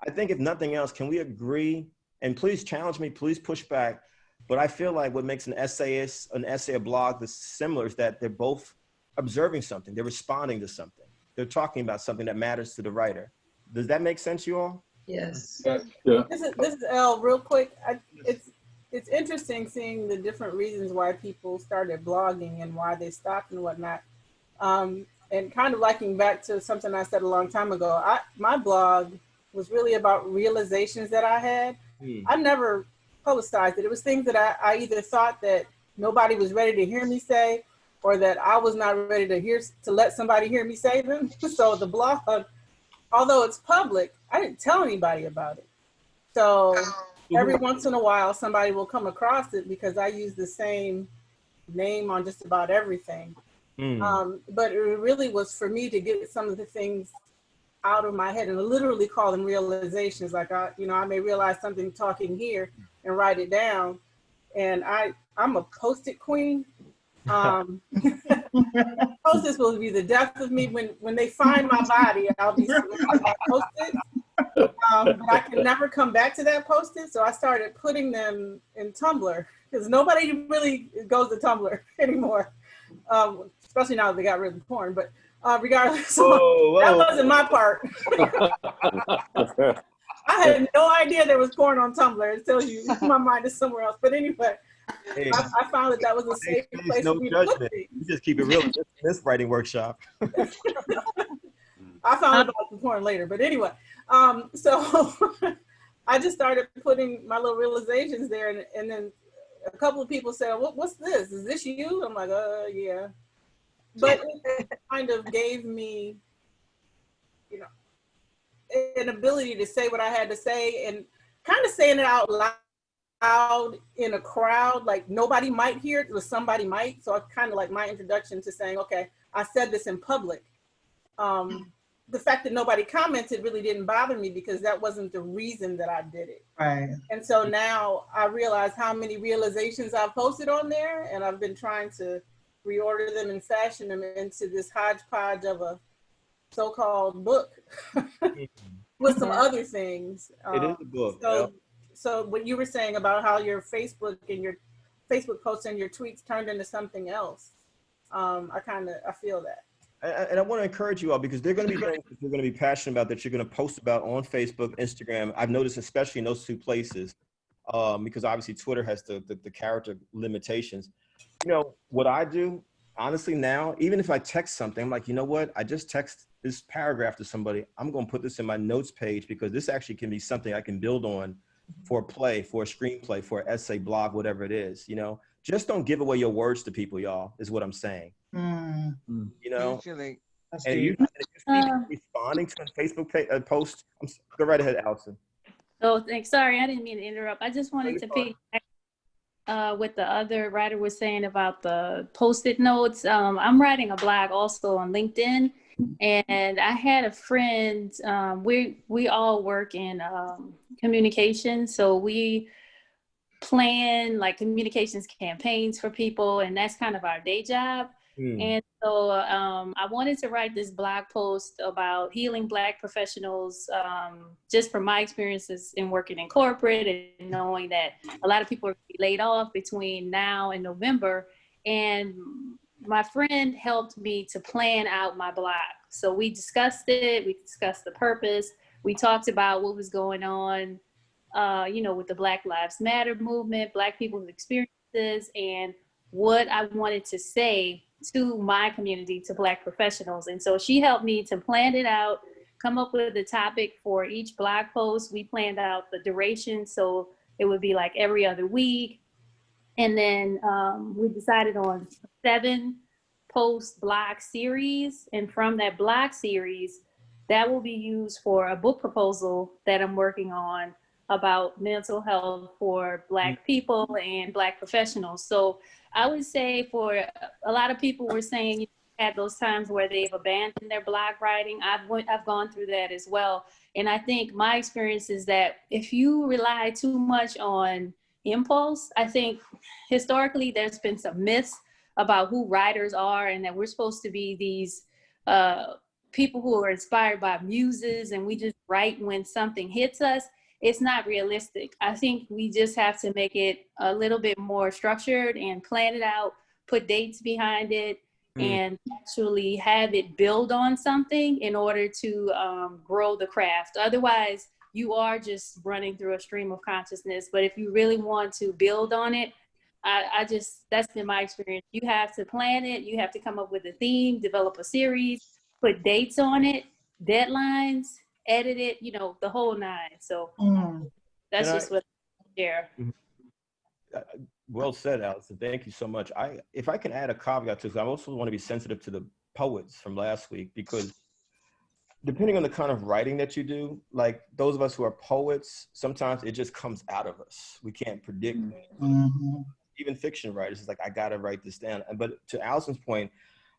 I think if nothing else, can we agree, and please challenge me, please push back, but I feel like what makes an essayist, an essay, a blog, the similar is that they're both observing something. They're responding to something. They're talking about something that matters to the writer. Does that make sense, you all? Yes. Yeah. This is Elle, real quick. It's interesting seeing the different reasons why people started blogging and why they stopped and whatnot. And kind of liking back to something I said a long time ago, my blog was really about realizations that I had. I never publicized it. It was things that I either thought that nobody was ready to hear me say, or that I was not ready to let somebody hear me say them. So the blog, although it's public, I didn't tell anybody about it. So every once in a while, somebody will come across it because I use the same name on just about everything. But it really was for me to get some of the things out of my head and literally call them realizations. Like I may realize something talking here and write it down. And I'm a post-it queen. Post-its will be the death of me. When they find my body, I'll be surrounded by post-its. But I can never come back to that post-it. So I started putting them in Tumblr, because nobody really goes to Tumblr anymore. Especially now that they got rid of porn, but regardless, that wasn't my part. I had no idea there was porn on Tumblr. It tells you my mind is somewhere else. But anyway, Hey, I found that was a safe place no for me to put judgment. things. You just keep it real in this writing workshop. I found out about the porn later, but anyway, so I just started putting my little realizations there, and then a couple of people said, "What's this? Is this you?" I'm like, yeah. But it kind of gave me, an ability to say what I had to say, and kind of saying it out loud in a crowd, like nobody might hear it, but somebody might. So it's kind of like my introduction to saying, okay, I said this in public. The fact that nobody commented really didn't bother me, because that wasn't the reason that I did it. Right. And so now I realize how many realizations I've posted on there, and I've been trying to reorder them and fashion them into this hodgepodge of a so-called book with some other things. It is a book. So what you were saying about how your Facebook and your Facebook posts and your tweets turned into something else. I feel that. And I want to encourage you all, because they're going to be things that you're going to be passionate about, that you're going to post about on Facebook, Instagram. I've noticed, especially in those two places, because obviously Twitter has the character limitations. You know, what I do, honestly, now, even if I text something, I'm like, you know what? I just text this paragraph to somebody. I'm going to put this in my notes page, because this actually can be something I can build on for a play, for a screenplay, for an essay, blog, whatever it is. You know, just don't give away your words to people, y'all, is what I'm saying. You know, and if you see responding to a Facebook post, go right ahead, Allyson. Oh, thanks. Sorry, I didn't mean to interrupt. I just wanted to piggyback what the other writer was saying about the Post-it notes. I'm writing a blog also on LinkedIn, and I had a friend. We all work in communication, so we plan like communications campaigns for people, and that's kind of our day job. And so I wanted to write this blog post about healing Black professionals, just from my experiences in working in corporate and knowing that a lot of people are going to be laid off between now and November. And my friend helped me to plan out my blog. So we discussed it, we discussed the purpose, we talked about what was going on, you know, with the Black Lives Matter movement, Black people's experiences, and what I wanted to say to my community, to Black professionals. And so she helped me to plan it out, come up with a topic for each blog post. We planned out the duration, so it would be like every other week. And then we decided on 7 post blog series. And from that blog series, that will be used for a book proposal that I'm working on about mental health for Black people and Black professionals. So I would say, for a lot of people were saying you had those times where they've abandoned their blog writing. I've gone through that as well. And I think my experience is that if you rely too much on impulse, I think historically there's been some myths about who writers are, and that we're supposed to be these people who are inspired by muses and we just write when something hits us. It's not realistic. I think we just have to make it a little bit more structured and plan it out, put dates behind it, and actually have it build on something in order to grow the craft. Otherwise, you are just running through a stream of consciousness. But if you really want to build on it, that's been my experience. You have to plan it. You have to come up with a theme, develop a series, put dates on it, deadlines, edit it, you know, the whole 9. So that's just what I share. Well said, Allyson. Thank you so much. If I can add a caveat to this, I also want to be sensitive to the poets from last week, because depending on the kind of writing that you do, like those of us who are poets, sometimes it just comes out of us. We can't predict. Even fiction writers, it's like, I got to write this down. But to Allyson's point,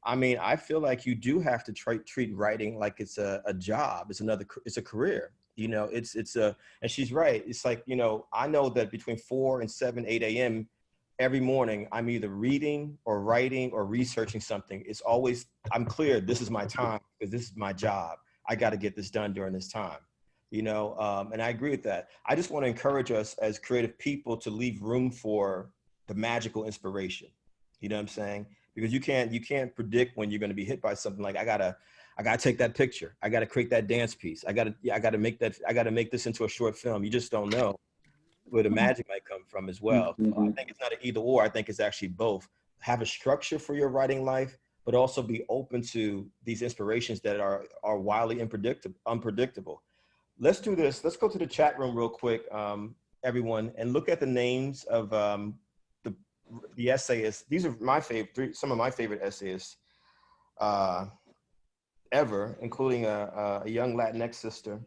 I mean, I feel like you do have to treat writing like it's a job. It's a career. You know, and she's right. It's like, you know, I know that between 4 and 7, 8 a.m. every morning, I'm either reading or writing or researching something. It's always, I'm clear, this is my time because this is my job. I got to get this done during this time, you know, and I agree with that. I just want to encourage us as creative people to leave room for the magical inspiration. You know what I'm saying? Because you can't predict when you're going to be hit by something. Like, I gotta take that picture. I gotta create that dance piece. I gotta make this into a short film. You just don't know where the magic might come from as well. So I think it's not an either or. I think it's actually both. Have a structure for your writing life, but also be open to these inspirations that are wildly unpredictable. Let's do this. Let's go to the chat room real quick, everyone, and look at the names of the essayists. These are my favorite, some of my favorite essayists ever, including a young Latinx sister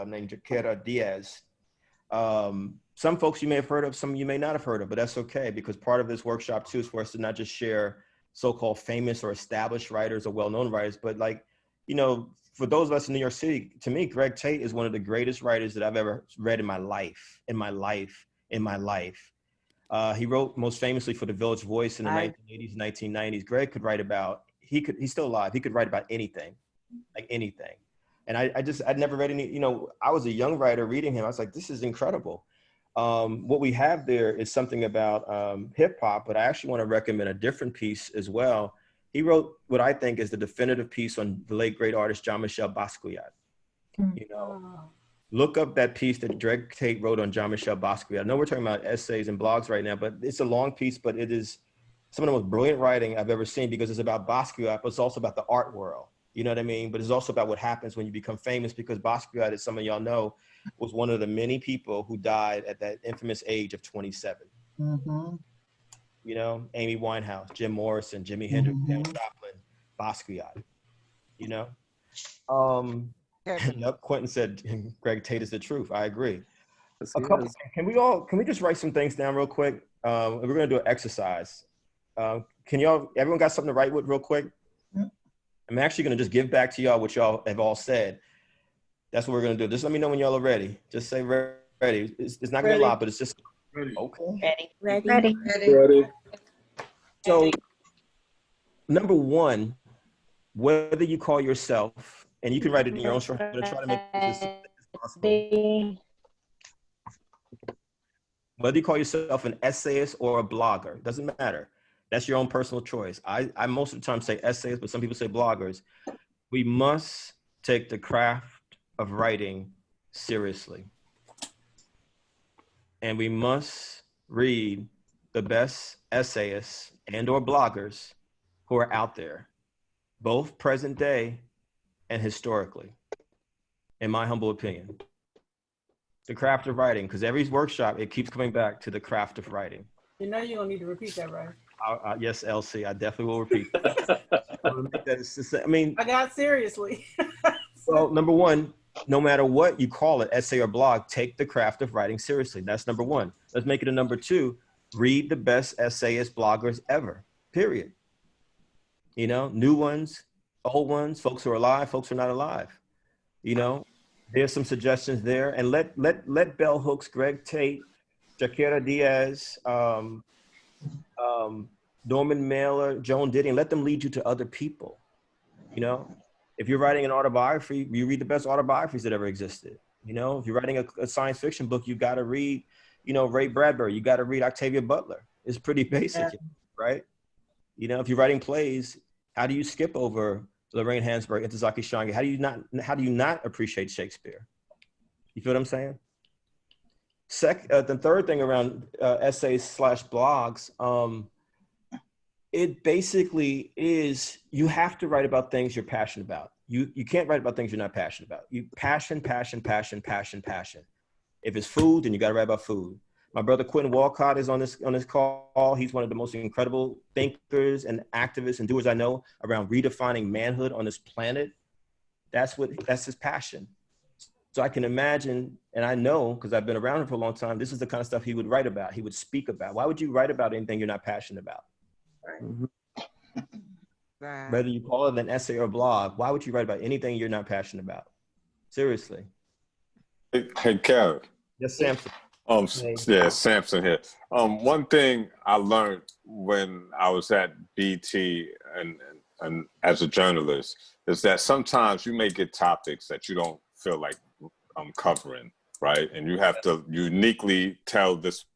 named Jaquera Diaz. Some folks you may have heard of, some you may not have heard of, but that's okay, because part of this workshop too is for us to not just share so-called famous or established writers or well-known writers, but like, you know, for those of us in New York City, to me, Greg Tate is one of the greatest writers that I've ever read in my life. He wrote most famously for The Village Voice in the 1980s, 1990s. Greg could write about, he's still alive. He could write about anything, like anything. And I'd never read any, you know, I was a young writer reading him. I was like, this is incredible. What we have there is something about hip hop, but I actually want to recommend a different piece as well. He wrote what I think is the definitive piece on the late great artist Jean-Michel Basquiat. You know, look up that piece that Greg Tate wrote on Jean-Michel Basquiat. I know we're talking about essays and blogs right now, but it's a long piece, but it is some of the most brilliant writing I've ever seen, because it's about Basquiat, but it's also about the art world. You know what I mean? But it's also about what happens when you become famous, because Basquiat, as some of y'all know, was one of the many people who died at that infamous age of 27. Mm-hmm. You know, Amy Winehouse, Jim Morrison, Jimi Hendrix, Janis Joplin, Basquiat, you know? Yep, Quentin said Greg Tate is the truth. I agree. Can we just write some things down real quick? We're gonna do an exercise. Everyone got something to write with real quick? I'm actually gonna just give back to y'all what y'all have all said. That's what we're gonna do. Just let me know when y'all are ready. Just say ready. It's not gonna be a lot, but it's just ready. Okay. Ready. So, number one, whether you call yourself, and you can write it in your own short, but try to make it as simple as possible. Whether you call yourself an essayist or a blogger, doesn't matter. That's your own personal choice. I most of the time say essayists, but some people say bloggers. We must take the craft of writing seriously. And we must read the best essayists and or bloggers who are out there, both present day and historically, in my humble opinion. The craft of writing, because every workshop, it keeps coming back to the craft of writing. You know you're gonna need to repeat that, right? Yes, LC, I definitely will repeat that. I got seriously. Well, number one, no matter what you call it, essay or blog, take the craft of writing seriously. That's number one. Let's make it a number two. Read the best essayists, bloggers ever, period. You know, new ones, old ones, folks who are alive, folks who are not alive. You know, there's some suggestions there. And let Bell Hooks, Greg Tate, Shakira Diaz, Norman Mailer, Joan Didion, let them lead you to other people. You know, if you're writing an autobiography, you read the best autobiographies that ever existed. You know, if you're writing a science fiction book, you got to read, you know, Ray Bradbury, you got to read Octavia Butler. It's pretty basic, right? You know, if you're writing plays, how do you skip over Lorraine Hansberg, Ntozake Shange? How do you not appreciate Shakespeare? You feel what I'm saying? The third thing around essays / blogs, it basically is, you have to write about things you're passionate about. You can't write about things you're not passionate about. You passion. If it's food, then you got to write about food. My brother Quentin Walcott is on this call. He's one of the most incredible thinkers and activists and doers I know around redefining manhood on this planet. That's his passion. So I can imagine, and I know, because I've been around him for a long time, this is the kind of stuff he would write about, he would speak about. Why would you write about anything you're not passionate about? Right. Whether you call it an essay or a blog, why would you write about anything you're not passionate about? Seriously. Hey, Kev. Yes, Samson. Yeah, Samson here. One thing I learned when I was at BT and as a journalist is that sometimes you may get topics that you don't feel like covering, right? And you have to uniquely tell this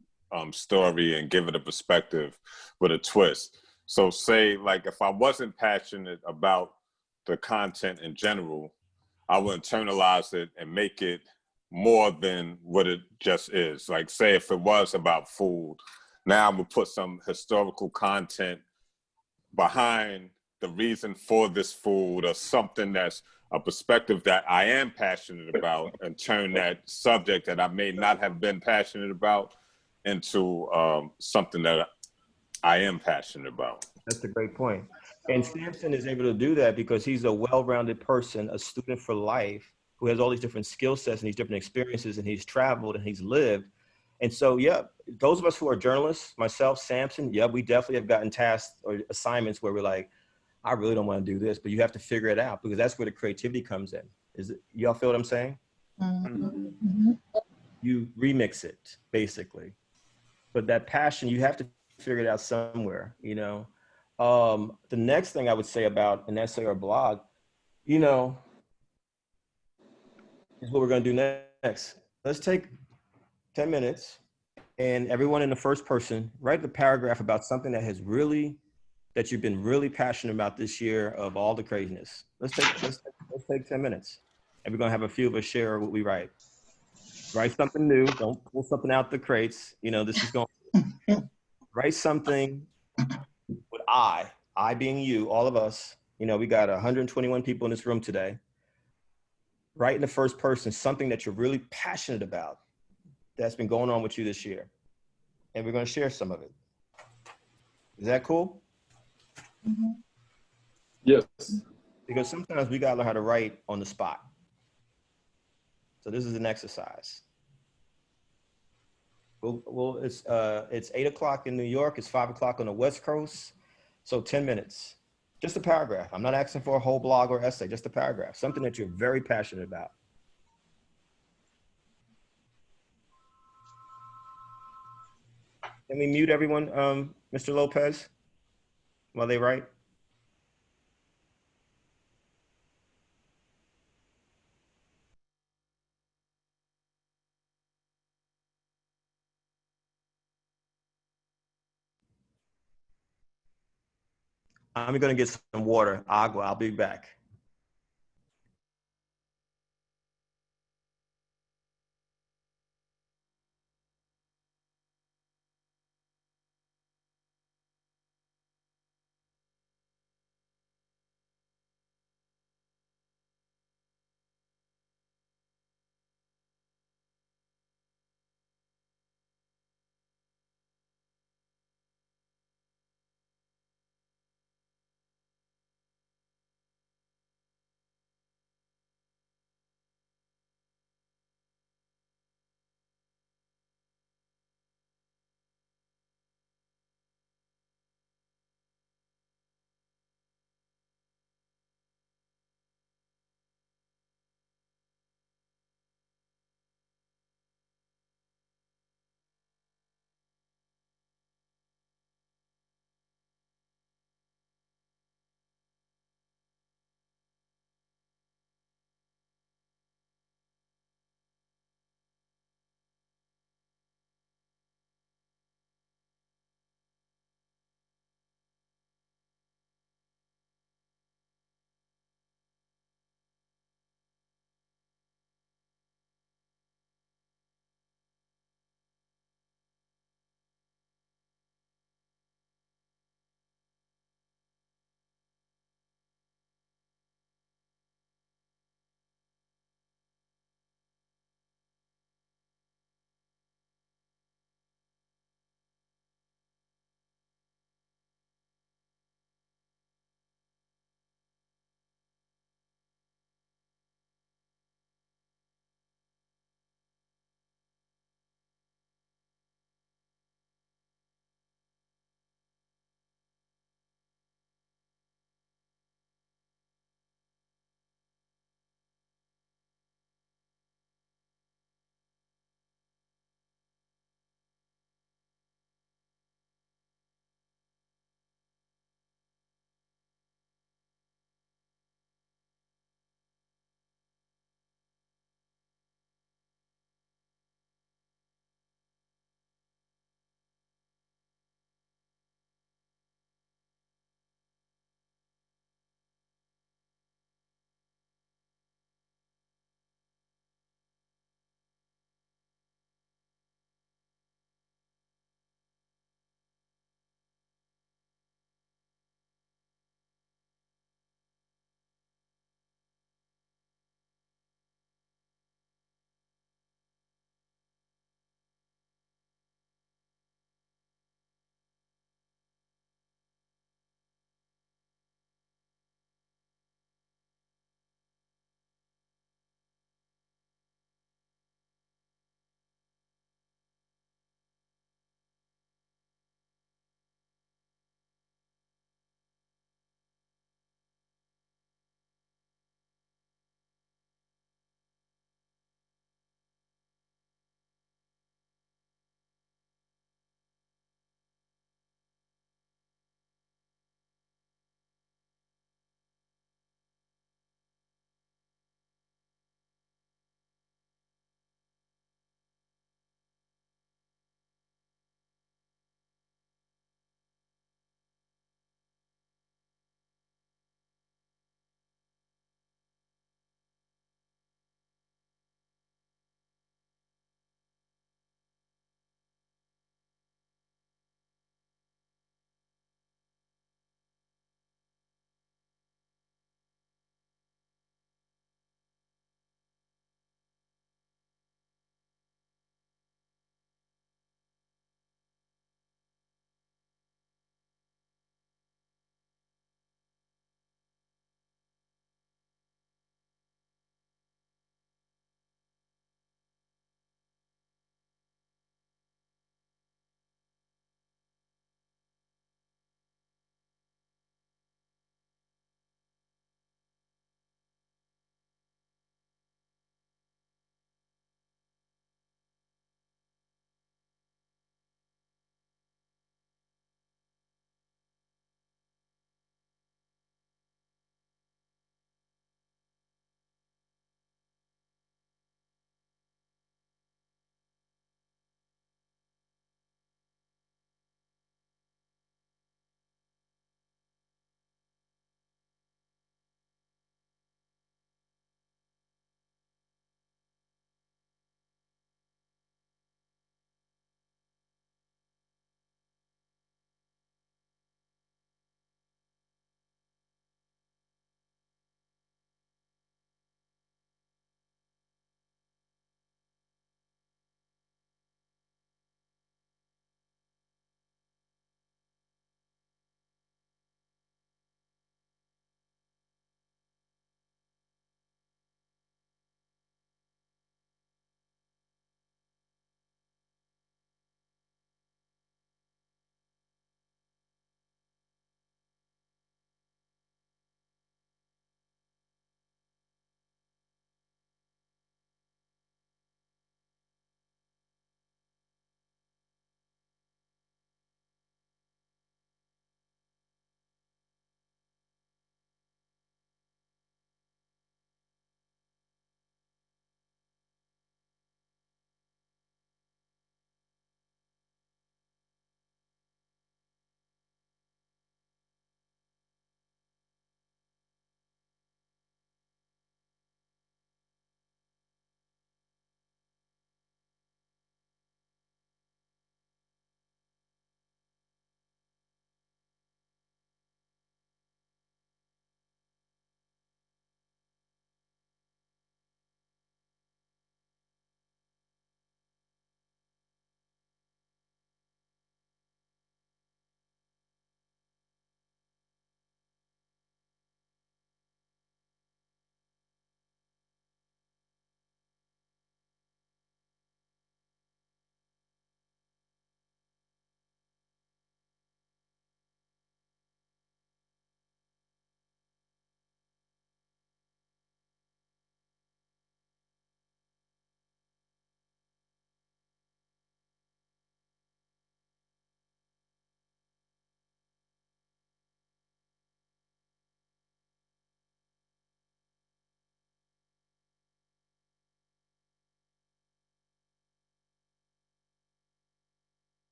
story and give it a perspective with a twist. So say, like, if I wasn't passionate about the content in general, I would internalize it and make it more than what it just is. Like, say if it was about food, now I'm gonna put some historical content behind the reason for this food, or something that's a perspective that I am passionate about, and turn that subject that I may not have been passionate about into something that I am passionate about. That's a great point. And Samson is able to do that because he's a well-rounded person, a student for life, who has all these different skill sets and these different experiences, and he's traveled and he's lived. And so, yeah, those of us who are journalists, myself, Samson, yeah, we definitely have gotten tasks or assignments where we're like, I really don't want to do this, but you have to figure it out, because that's where the creativity comes in. Y'all feel what I'm saying? Mm-hmm. You remix it, basically. But that passion, you have to figure it out somewhere, you know? The next thing I would say about an essay or blog, you know, is what we're going to do next. Let's take 10 minutes And everyone in the first person, write the paragraph about something that you've been really passionate about this year of all the craziness. Let's take 10 minutes. And we're gonna have a few of us share what we write. Write something new, don't pull something out the crates. You know, this is going, write something with I being you, all of us. You know, we got 121 people in this room today. Write in the first person something that you're really passionate about that's been going on with you this year. And we're gonna share some of it. Is that cool? Mm-hmm. Yes. Because sometimes we gotta learn how to write on the spot. So this is an exercise. Well, it's 8 o'clock in New York. It's 5 o'clock on the West Coast. So 10 minutes, just a paragraph. I'm not asking for a whole blog or essay, just a paragraph, something that you're very passionate about. Can we mute everyone, Mr. Lopez, while they write? I'm gonna get some water, agua. I'll be back.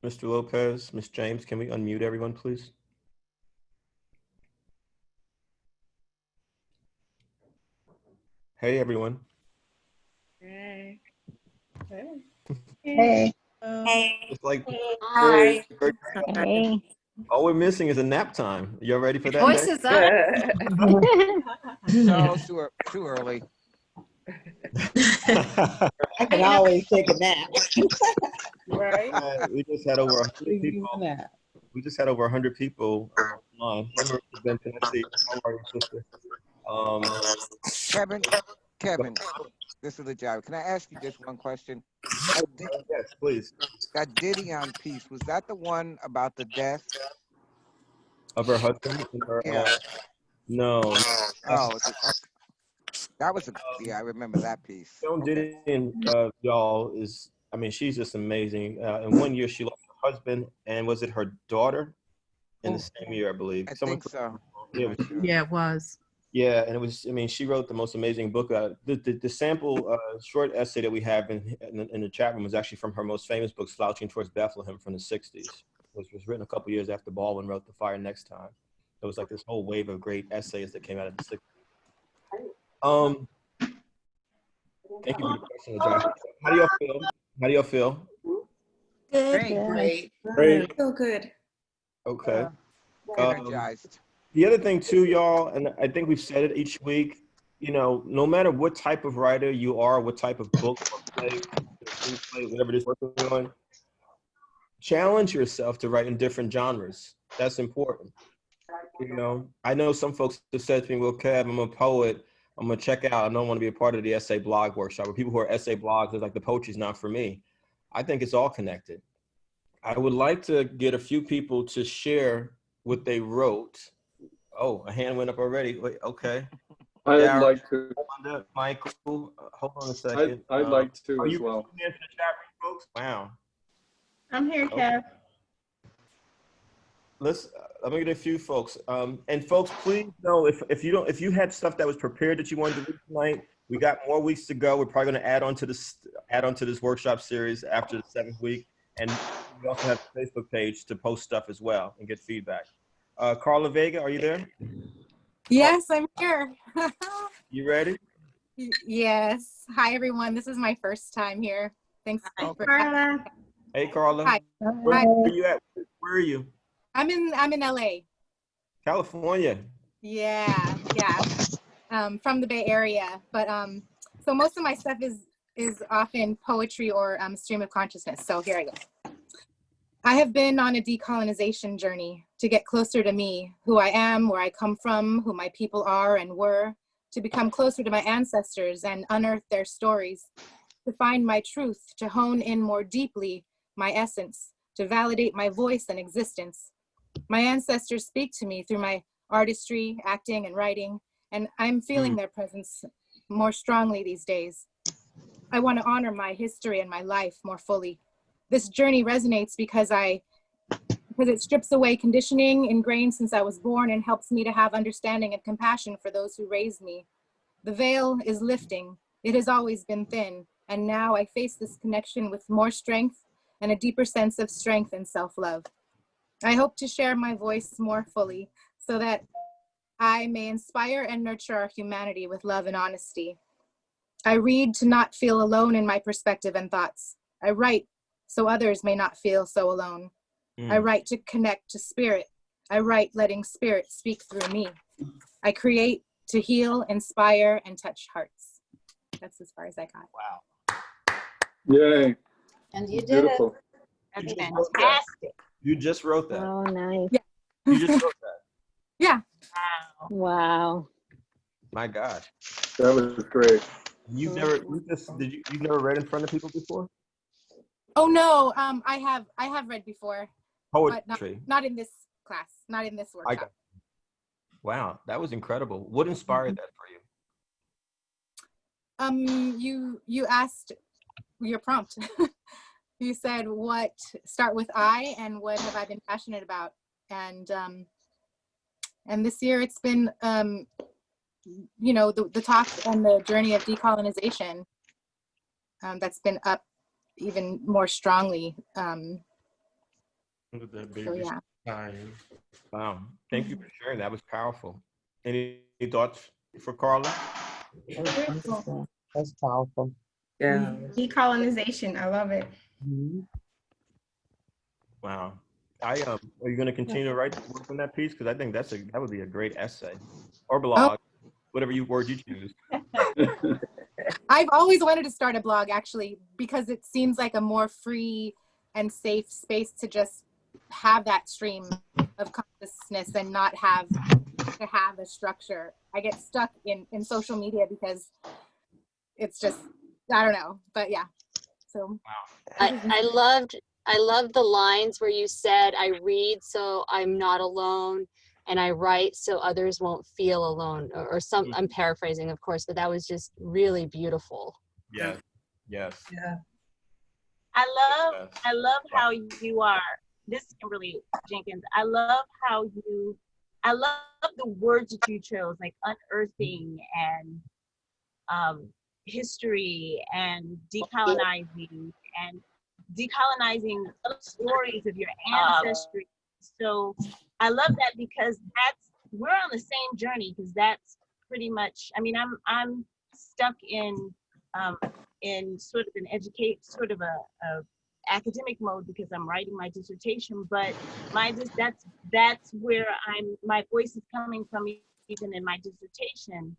Mr. Lopez, Ms. James, can we unmute everyone, please? Hey, everyone. Hey. Hey. It's like, Hi. hey. All we're missing is a nap time. You all ready for that? Voices up. No, too early. I can always take a nap. Right? We just had over 100 people. We just had over 100 people online. Tennessee. How are you, sister? Kevin, this is the job. Can I ask you just one question? Yes, please. That Didion piece, was that the one about the death of her husband? Yeah. No. Oh, that was yeah, I remember that piece. Joan Didion, y'all, is, I mean, she's just amazing. In 1 year, she lost her husband, and was it her daughter? In the same year, I believe. I think so. Yeah, it was. Yeah, and it was, I mean, she wrote the most amazing book. The sample short essay that we have in the chat room was actually from her most famous book, Slouching Towards Bethlehem, from the 60s, which was written a couple years after Baldwin wrote The Fire Next Time. It was like this whole wave of great essays that came out of the 60s. Thank you for the question, Josh. How do y'all feel? How do y'all feel? Good. Great. Feel good. Okay. Energized. The other thing too, y'all, and I think we've said it each week, you know, no matter what type of writer you are, what type of book, or play, whatever it is working on, challenge yourself to write in different genres. That's important. You know, I know some folks have said to me, well, Kev, I'm a poet. I'm going to check out. I don't want to be a part of the essay blog workshop. Or people who are essay blogs, it's like the poetry's not for me. I think it's all connected. I would like to get a few people to share what they wrote. Oh, a hand went up already. Wait, okay. I'd like to. Michael, hold on a second. I'd like to are as you well. into the chat room, folks? Wow. I'm here, Kev. Let me get a few folks. And folks, please know if you had stuff that was prepared that you wanted to read tonight, we got more weeks to go. We're probably going to add on to this workshop series after the 7th week, and we also have a Facebook page to post stuff as well and get feedback. Carla Vega, are you there? Yes, I'm here. You ready? Yes. Hi, everyone. This is my first time here. Thanks for Carla. Hey, Carla. Hi. Where are you at? Where are you? I'm in LA. California. Yeah. From the Bay Area, but so most of my stuff is often poetry or stream of consciousness. So here I go. I have been on a decolonization journey to get closer to me, who I am, where I come from, who my people are and were, to become closer to my ancestors and unearth their stories, to find my truth, to hone in more deeply my essence, to validate my voice and existence. My ancestors speak to me through my artistry, acting, and writing, and I'm feeling their presence more strongly these days. I want to honor my history and my life more fully. This journey resonates because it strips away conditioning ingrained since I was born and helps me to have understanding and compassion for those who raised me. The veil is lifting. It has always been thin, and now I face this connection with more strength and a deeper sense of strength and self-love. I hope to share my voice more fully so that I may inspire and nurture our humanity with love and honesty. I read to not feel alone in my perspective and thoughts. I write so others may not feel so alone. I write to connect to spirit. I write letting spirit speak through me. I create to heal, inspire, and touch hearts. That's as far as I got. Wow. Yay. And you did it. That's fantastic. You just wrote that. Oh, nice. Yeah. You just wrote that. Yeah. Wow. My God. That was great. You've never read in front of people before? Oh no, I have read before. Poetry. But not in this class, not in this workshop. Wow, that was incredible. What inspired that for you? You asked your prompt. You said start with I and what have I been passionate about, and this year it's been the talk and the journey of decolonization that's been up even more strongly Look at that So baby yeah. time. Wow. Thank you for sharing. That was powerful. Any thoughts for Carla? Wonderful. That's powerful. Yeah. Decolonization. I love it. Wow. Are you going to continue to work on that piece? Because I think that would be a great essay or blog, whatever word you choose. I've always wanted to start a blog actually, because it seems like a more free and safe space to just have that stream of consciousness and not have to have a structure. I get stuck in social media because it's just, I don't know, but yeah. So I loved the lines where you said, I read so I'm not alone, and I write so others won't feel alone, or some, I'm paraphrasing of course, but that was just really beautiful. Yes. Yes. Yeah. I love how you are. This is Kimberly Jenkins. I love the words that you chose, like unearthing and history and decolonizing stories of your ancestry. So I love that, because we're on the same journey, because that's pretty much, I mean, I'm stuck in sort of a academic mode, because I'm writing my dissertation, but that's where my voice is coming from, even in my dissertation,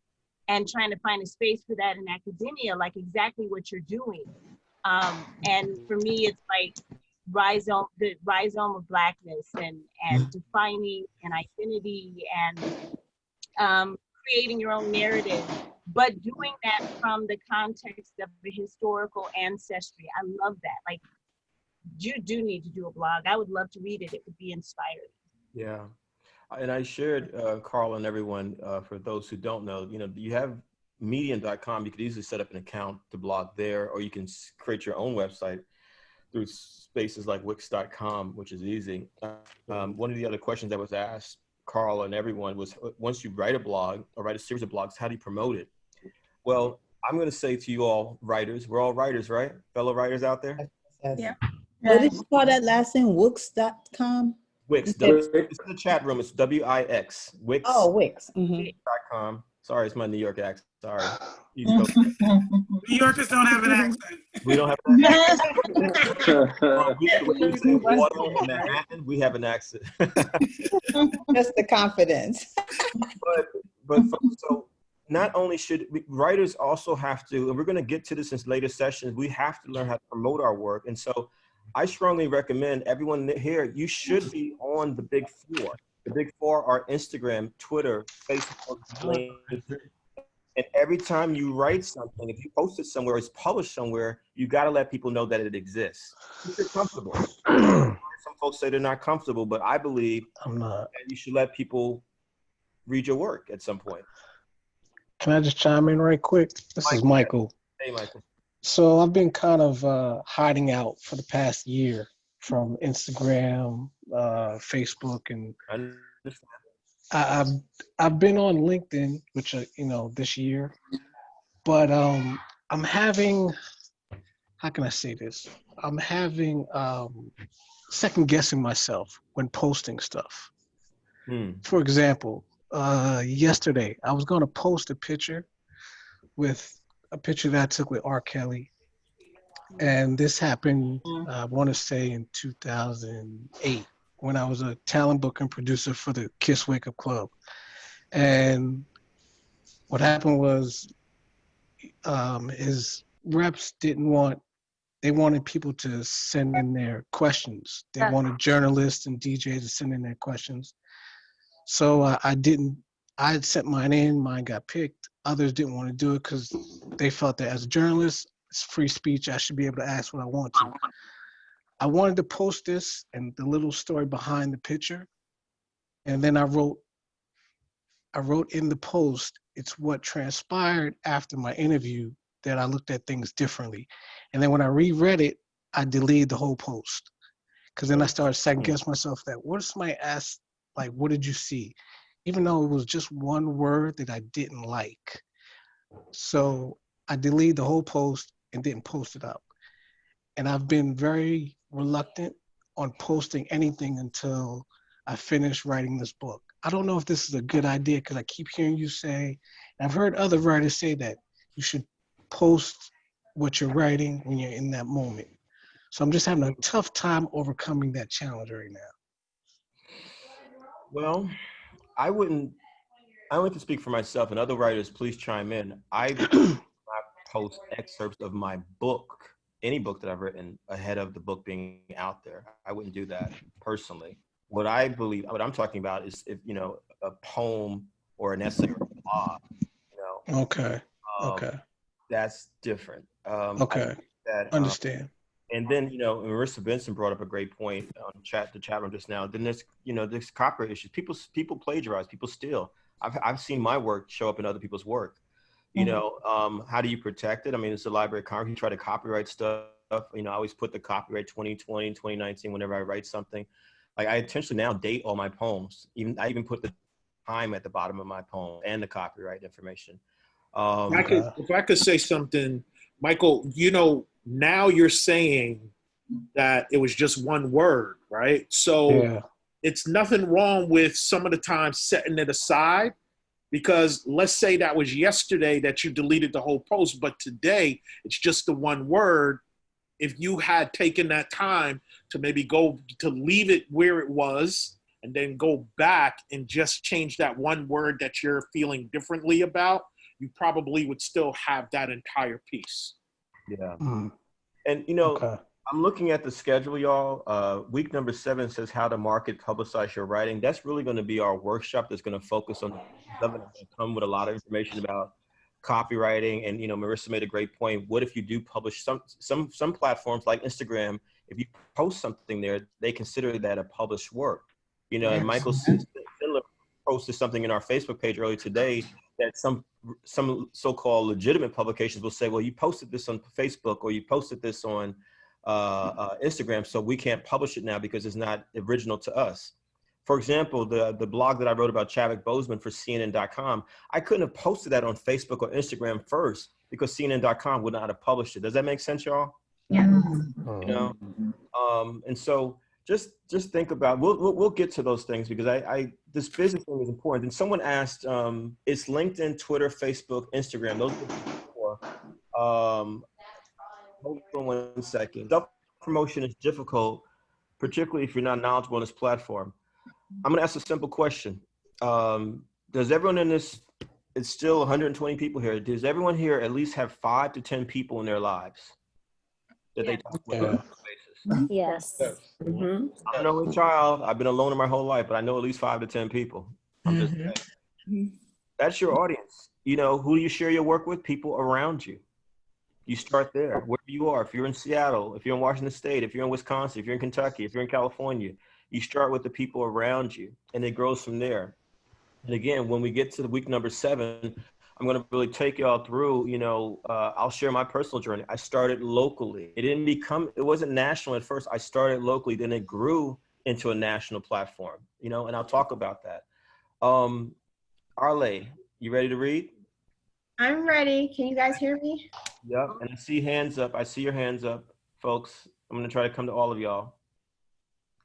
and trying to find a space for that in academia, like exactly what you're doing. And for me, it's like the rhizome of Blackness and defining an identity and creating your own narrative, but doing that from the context of the historical ancestry. I love that. Like, you do need to do a blog. I would love to read it. It would be inspiring. Yeah. And I shared, Carl and everyone, for those who don't know, you have medium.com. You could easily set up an account to blog there, or you can create your own website through spaces like wix.com, which is easy. One of the other questions that was asked, Carl and everyone, was once you write a blog or write a series of blogs, how do you promote it? Well, I'm going to say to you all writers, we're all writers, right? Fellow writers out there? Yes. Yeah. What did you call that last thing? Wix.com? Wix. It's in the chat room. It's Wix. Wix. Oh, Wix. .com. Sorry, it's my New York accent. Sorry. New Yorkers don't have an accent. We don't have an accent. We say water in Manhattan, we have an accent. Just the confidence. But so not only should writers also have to, and we're going to get to this in later sessions, we have to learn how to promote our work. And so I strongly recommend everyone here, you should be on the big four. The big four are Instagram, Twitter, Facebook, LinkedIn. And every time you write something, if you post it somewhere, it's published somewhere, you got to let people know that it exists. If you're comfortable. Some folks say they're not comfortable, but I believe that you should let people read your work at some point. Can I just chime in right quick? This is Michael. Hey, Michael. So I've been kind of hiding out for the past year from Instagram, Facebook, and I've been on LinkedIn, which this year, but I'm having, how can I say this? I'm having second guessing myself when posting stuff. For example, yesterday I was going to post a picture that I took with R. Kelly, and this happened, I want to say in 2008, when I was a talent book and producer for the Kiss Wake Up Club. And what happened was his reps they wanted people to send in their questions. They wanted journalists and DJs to send in their questions. So I had sent mine in, mine got picked. Others didn't want to do it because they felt that as a journalist, it's free speech. I should be able to ask what I want to. I wanted to post this and the little story behind the picture. And then I wrote in the post, it's what transpired after my interview that I looked at things differently. And then when I reread it, I deleted the whole post. Because then I started second guessing myself that what if somebody asked, like, what did you see? Even though it was just one word that I didn't like. So I deleted the whole post and didn't post it up. And I've been very reluctant on posting anything until I finish writing this book. I don't know if this is a good idea because I keep hearing you say, and I've heard other writers say that you should post what you're writing when you're in that moment. So I'm just having a tough time overcoming that challenge right now. Well, I wouldn't to speak for myself, and other writers, please chime in. I do not post excerpts of my book, any book that I've written, ahead of the book being out there. I wouldn't do that personally. What I'm talking about is, if a poem or an essay or a blog, Okay. Okay. That's different. Okay. Understand. And then, Marissa Benson brought up a great point on the chat room just now. Then there's copyright issues. People plagiarize, people steal. I've seen my work show up in other people's work. How do you protect it? I mean, it's the Library of Congress. You try to copyright stuff. I always put the copyright 2020, 2019 whenever I write something. Like, I intentionally now date all my poems. I even put the time at the bottom of my poem and the copyright information. If I could say something, Michael, now you're saying that it was just one word, right? So it's nothing wrong with some of the time setting it aside, because let's say that was yesterday that you deleted the whole post, but today it's just the one word. If you had taken that time to maybe go to leave it where it was and then go back and just change that one word that you're feeling differently about, you probably would still have that entire piece. Yeah. And, I'm looking at the schedule, y'all. Week number 7 says how to market, publicize your writing. That's really going to be our workshop that's going to focus on come with a lot of information about copywriting. And, Marissa made a great point. What if you do publish some platforms like Instagram? If you post something there, they consider that a published work. And Michael Sindler posted something in our Facebook page earlier today that some so-called legitimate publications will say, well, you posted this on Facebook or you posted this on Instagram, so we can't publish it now because it's not original to us. For example, the blog that I wrote about Chadwick Boseman for CNN.com, I couldn't have posted that on Facebook or Instagram first because CNN.com would not have published it. Does that make sense, y'all? Yeah. And so just think about, we'll get to those things because this business thing is important. And someone asked, it's LinkedIn, Twitter, Facebook, Instagram. Those are the 4. Hold on 1 second. Self-promotion is difficult, particularly if you're not knowledgeable on this platform. I'm going to ask a simple question. Does everyone in this, it's still 120 people here, does everyone here at least have 5 to 10 people in their lives that they talk with on a basis? Yes. I'm an only child. I've been alone my whole life, but I know at least 5 to 10 people. I'm just saying. That's your audience. Who do you share your work with? People around you. You start there, wherever you are. If you're in Seattle, if you're in Washington State, if you're in Wisconsin, if you're in Kentucky, if you're in California, you start with the people around you, and it grows from there. And again, when we get to the week number 7, I'm going to really take y'all through, I'll share my personal journey. I started locally. It wasn't national at first. I started locally, then it grew into a national platform, and I'll talk about that. Arle, you ready to read? I'm ready. Can you guys hear me? Yep, and I see hands up. I see your hands up, folks. I'm going to try to come to all of y'all.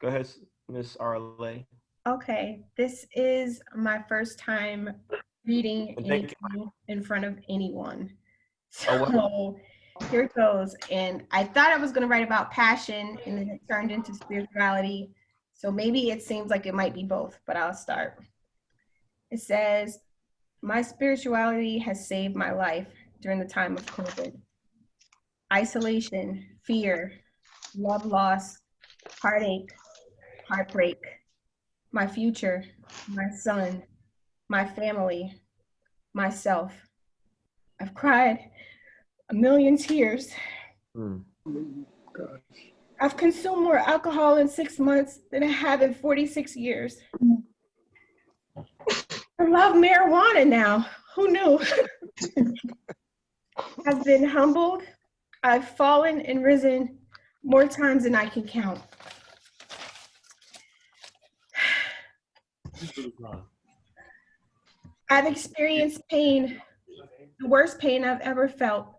Go ahead, Miss Arle. Okay, this is my first time reading anything in front of anyone. So here it goes. And I thought I was going to write about passion, and then it turned into spirituality. So maybe it seems like it might be both, but I'll start. It says, my spirituality has saved my life during the time of COVID. Isolation, fear, love loss, heartache, heartbreak, my future, my son, my family, myself. I've cried a million tears. I've consumed more alcohol in 6 months than I have in 46 years. I love marijuana now. Who knew? I've been humbled. I've fallen and risen more times than I can count. I've experienced pain, the worst pain I've ever felt.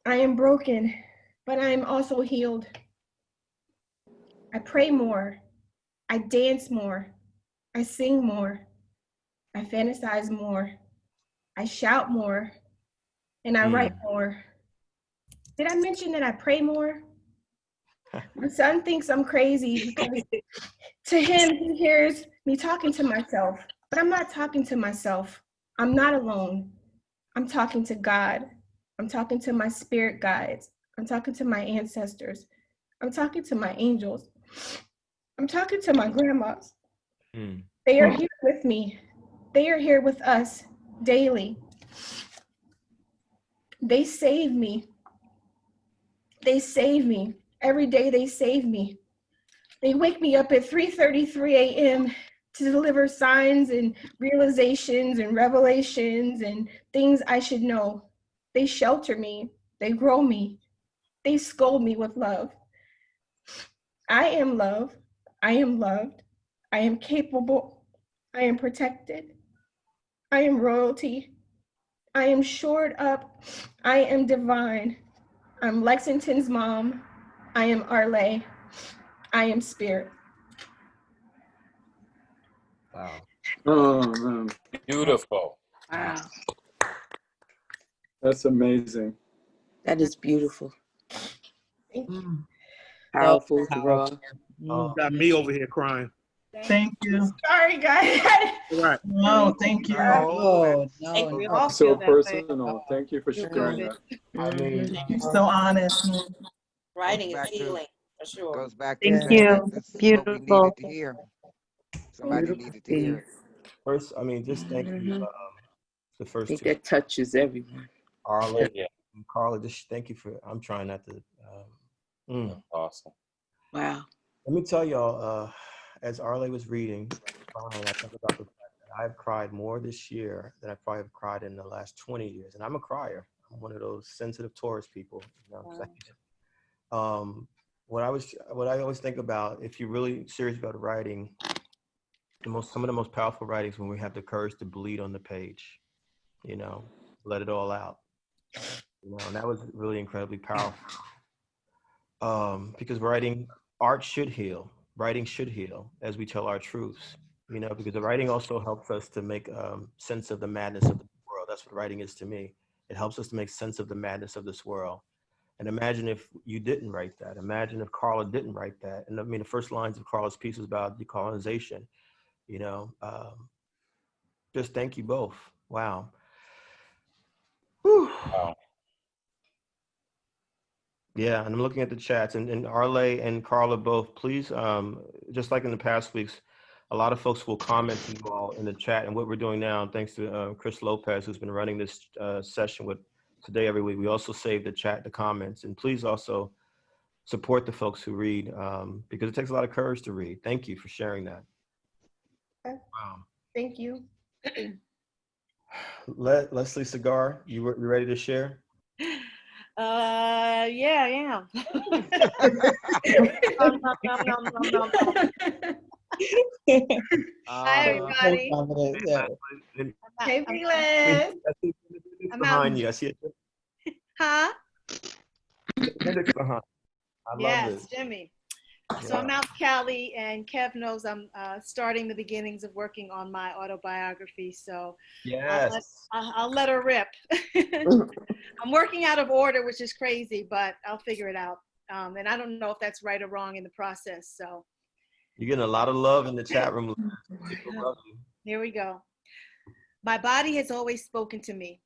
I am broken, but I am also healed. I pray more. I dance more. I sing more. I fantasize more. I shout more. And I write more. Did I mention that I pray more? My son thinks I'm crazy because to him, he hears me talking to myself, but I'm not talking to myself. I'm not alone. I'm talking to God. I'm talking to my spirit guides. I'm talking to my ancestors. I'm talking to my angels. I'm talking to my grandmas. They are here with me. They are here with us daily. They save me. They save me. Every day they save me. They wake me up at 3:33 a.m. to deliver signs and realizations and revelations and things I should know. They shelter me. They grow me. They scold me with love. I am love. I am loved. I am capable. I am protected. I am royalty. I am shored up. I am divine. I'm Lexington's mom. I am Arle. I am spirit. Wow. Oh, Beautiful. Wow. that's amazing. That is beautiful. Thank you. Powerful, raw. Got me over here crying. Thank you. Sorry, guys. Right. No, thank you. Oh, And we no. all So feel that way. personal. Thank you for sharing that. I mean, You're so honest. Writing is back to- healing, for sure. Goes back to Thank saying you. that this is what we Beautiful. needed to hear. Somebody needed to hear it. first, I mean, just thank you. The I first think two, that touches everyone. Arlo Yeah. and Carla, just thank you for, I'm trying not to. Awesome. Wow. Let me tell y'all, as Arle was reading, I think about the fact that I've cried more this year than I probably have cried in the last 20 years. And I'm a crier. I'm one of those sensitive Taurus people. You know what I'm saying? What I always think about, if you're really serious about writing, some of the most powerful writings when we have the courage to bleed on the page, you know, let it all out. You know, and that was really incredibly powerful. Because art should heal. Writing should heal as we tell our truths, you know, because the writing also helps us to make sense of the madness of the world. That's what writing is to me. It helps us to make sense of the madness of this world. And imagine if you didn't write that. Imagine if Carla didn't write that. And I mean, the first lines of Carla's piece was about decolonization, you know. Just thank you both. Wow. Whew. Wow. Yeah, and I'm looking at the chats, and Arle and Carla both, please, just like in the past weeks, a lot of folks will comment to you all in the chat, and what we're doing now, thanks to Chris Lopez, who's been running this session with today every week, we also save the chat, the comments, and please also support the folks who read, because it takes a lot of courage to read. Thank you for sharing that. Okay. Wow. Thank you. Leslie Cigar, you ready to share? Yeah, I am. Hi, everybody. Hey, Felix. Behind you, I see it. Huh? Appendix behind. I love Yes, this. Jimmy. So I'm out Cali, and Kev knows I'm starting the beginnings of working on my autobiography. So Yes. I'll let her rip. I'm working out of order, which is crazy, but I'll figure it out. And I don't know if that's right or wrong in the process. So You're getting a lot of love in the chat room. People love you. here we go. My body has always spoken to me.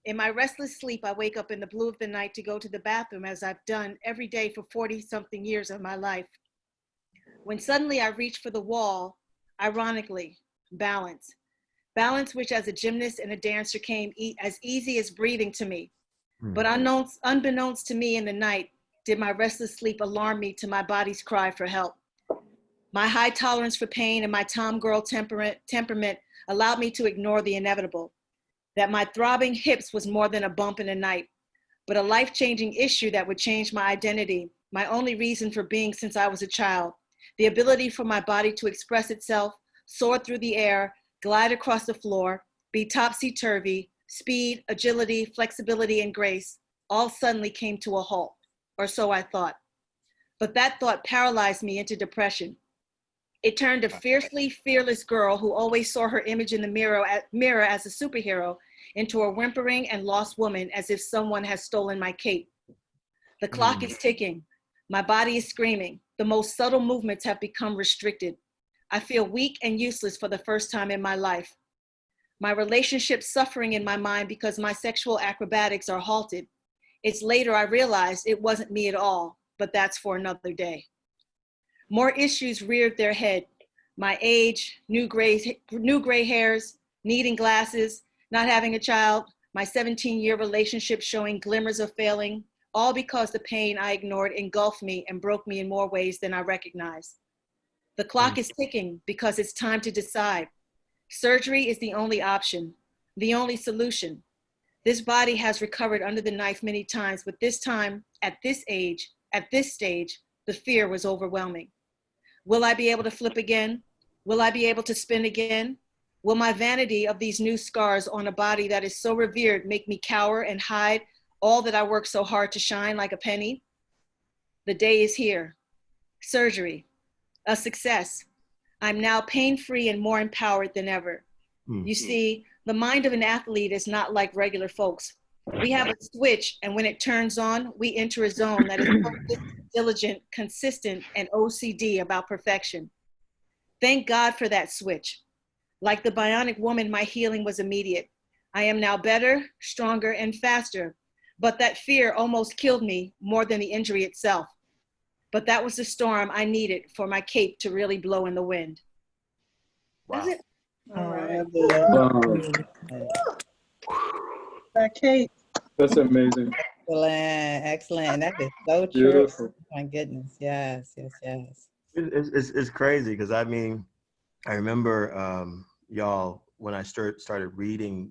In my restless sleep, I wake up in the blue of the night to go to the bathroom, as I've done every day for 40-something years of my life. When suddenly I reach for the wall, ironically, balance. Balance which as a gymnast and a dancer came as easy as breathing to me. But unbeknownst to me in the night, did my restless sleep alarm me to my body's cry for help. My high tolerance for pain and my tom girl temperament allowed me to ignore the inevitable. That my throbbing hips was more than a bump in the night, but a life-changing issue that would change my identity, my only reason for being since I was a child. The ability for my body to express itself, soar through the air, glide across the floor, be topsy-turvy, speed, agility, flexibility, and grace, all suddenly came to a halt, or so I thought. But that thought paralyzed me into depression. It turned a fiercely fearless girl who always saw her image in the mirror as a superhero into a whimpering and lost woman as if someone has stolen my cape. The clock is ticking. My body is screaming. The most subtle movements have become restricted. I feel weak and useless for the first time in my life. My relationship suffering in my mind because my sexual acrobatics are halted. It's later I realized it wasn't me at all, but that's for another day. More issues reared their head. My age, new gray hairs, needing glasses, not having a child, my 17-year relationship showing glimmers of failing, all because the pain I ignored engulfed me and broke me in more ways than I recognized. The clock is ticking because it's time to decide. Surgery is the only option, the only solution. This body has recovered under the knife many times, but this time, at this age, at this stage, the fear was overwhelming. Will I be able to flip again? Will I be able to spin again? Will my vanity of these new scars on a body that is so revered make me cower and hide all that I worked so hard to shine like a penny? The day is here. Surgery, a success. I'm now pain-free and more empowered than ever. You see, the mind of an athlete is not like regular folks. We have a switch, and when it turns on, we enter a zone that is focused, diligent, consistent, and OCD about perfection. Thank God for that switch. Like the bionic woman, my healing was immediate. I am now better, stronger, and faster, but that fear almost killed me more than the injury itself. But that was the storm I needed for my cape to really blow in the wind. Wow. That's it. All right. That cape. That's amazing. Excellent, excellent. That is so true. Beautiful. My goodness, yes, yes, yes. It's crazy because I mean, I remember y'all when I started reading.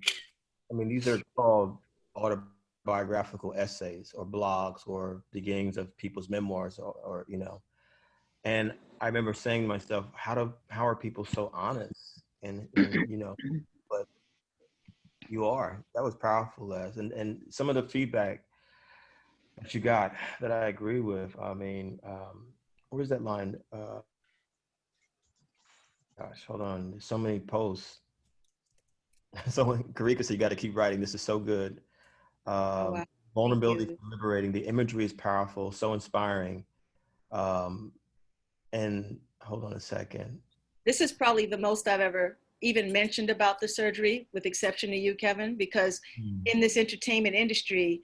I mean, these are called autobiographical essays or blogs or beginnings of people's memoirs or you know. And I remember saying to myself, how are people so honest? And you know, but you are. That was powerful, Les. And some of the feedback that you got that I agree with. I mean, where's that line? Gosh, hold on. There's so many posts. Someone, Karika said, you got to keep writing. This is so good. Wow. Vulnerability is liberating. The imagery is powerful, so inspiring. And hold on a second. This is probably the most I've ever even mentioned about the surgery, with exception to you, Kevin, because in this entertainment industry,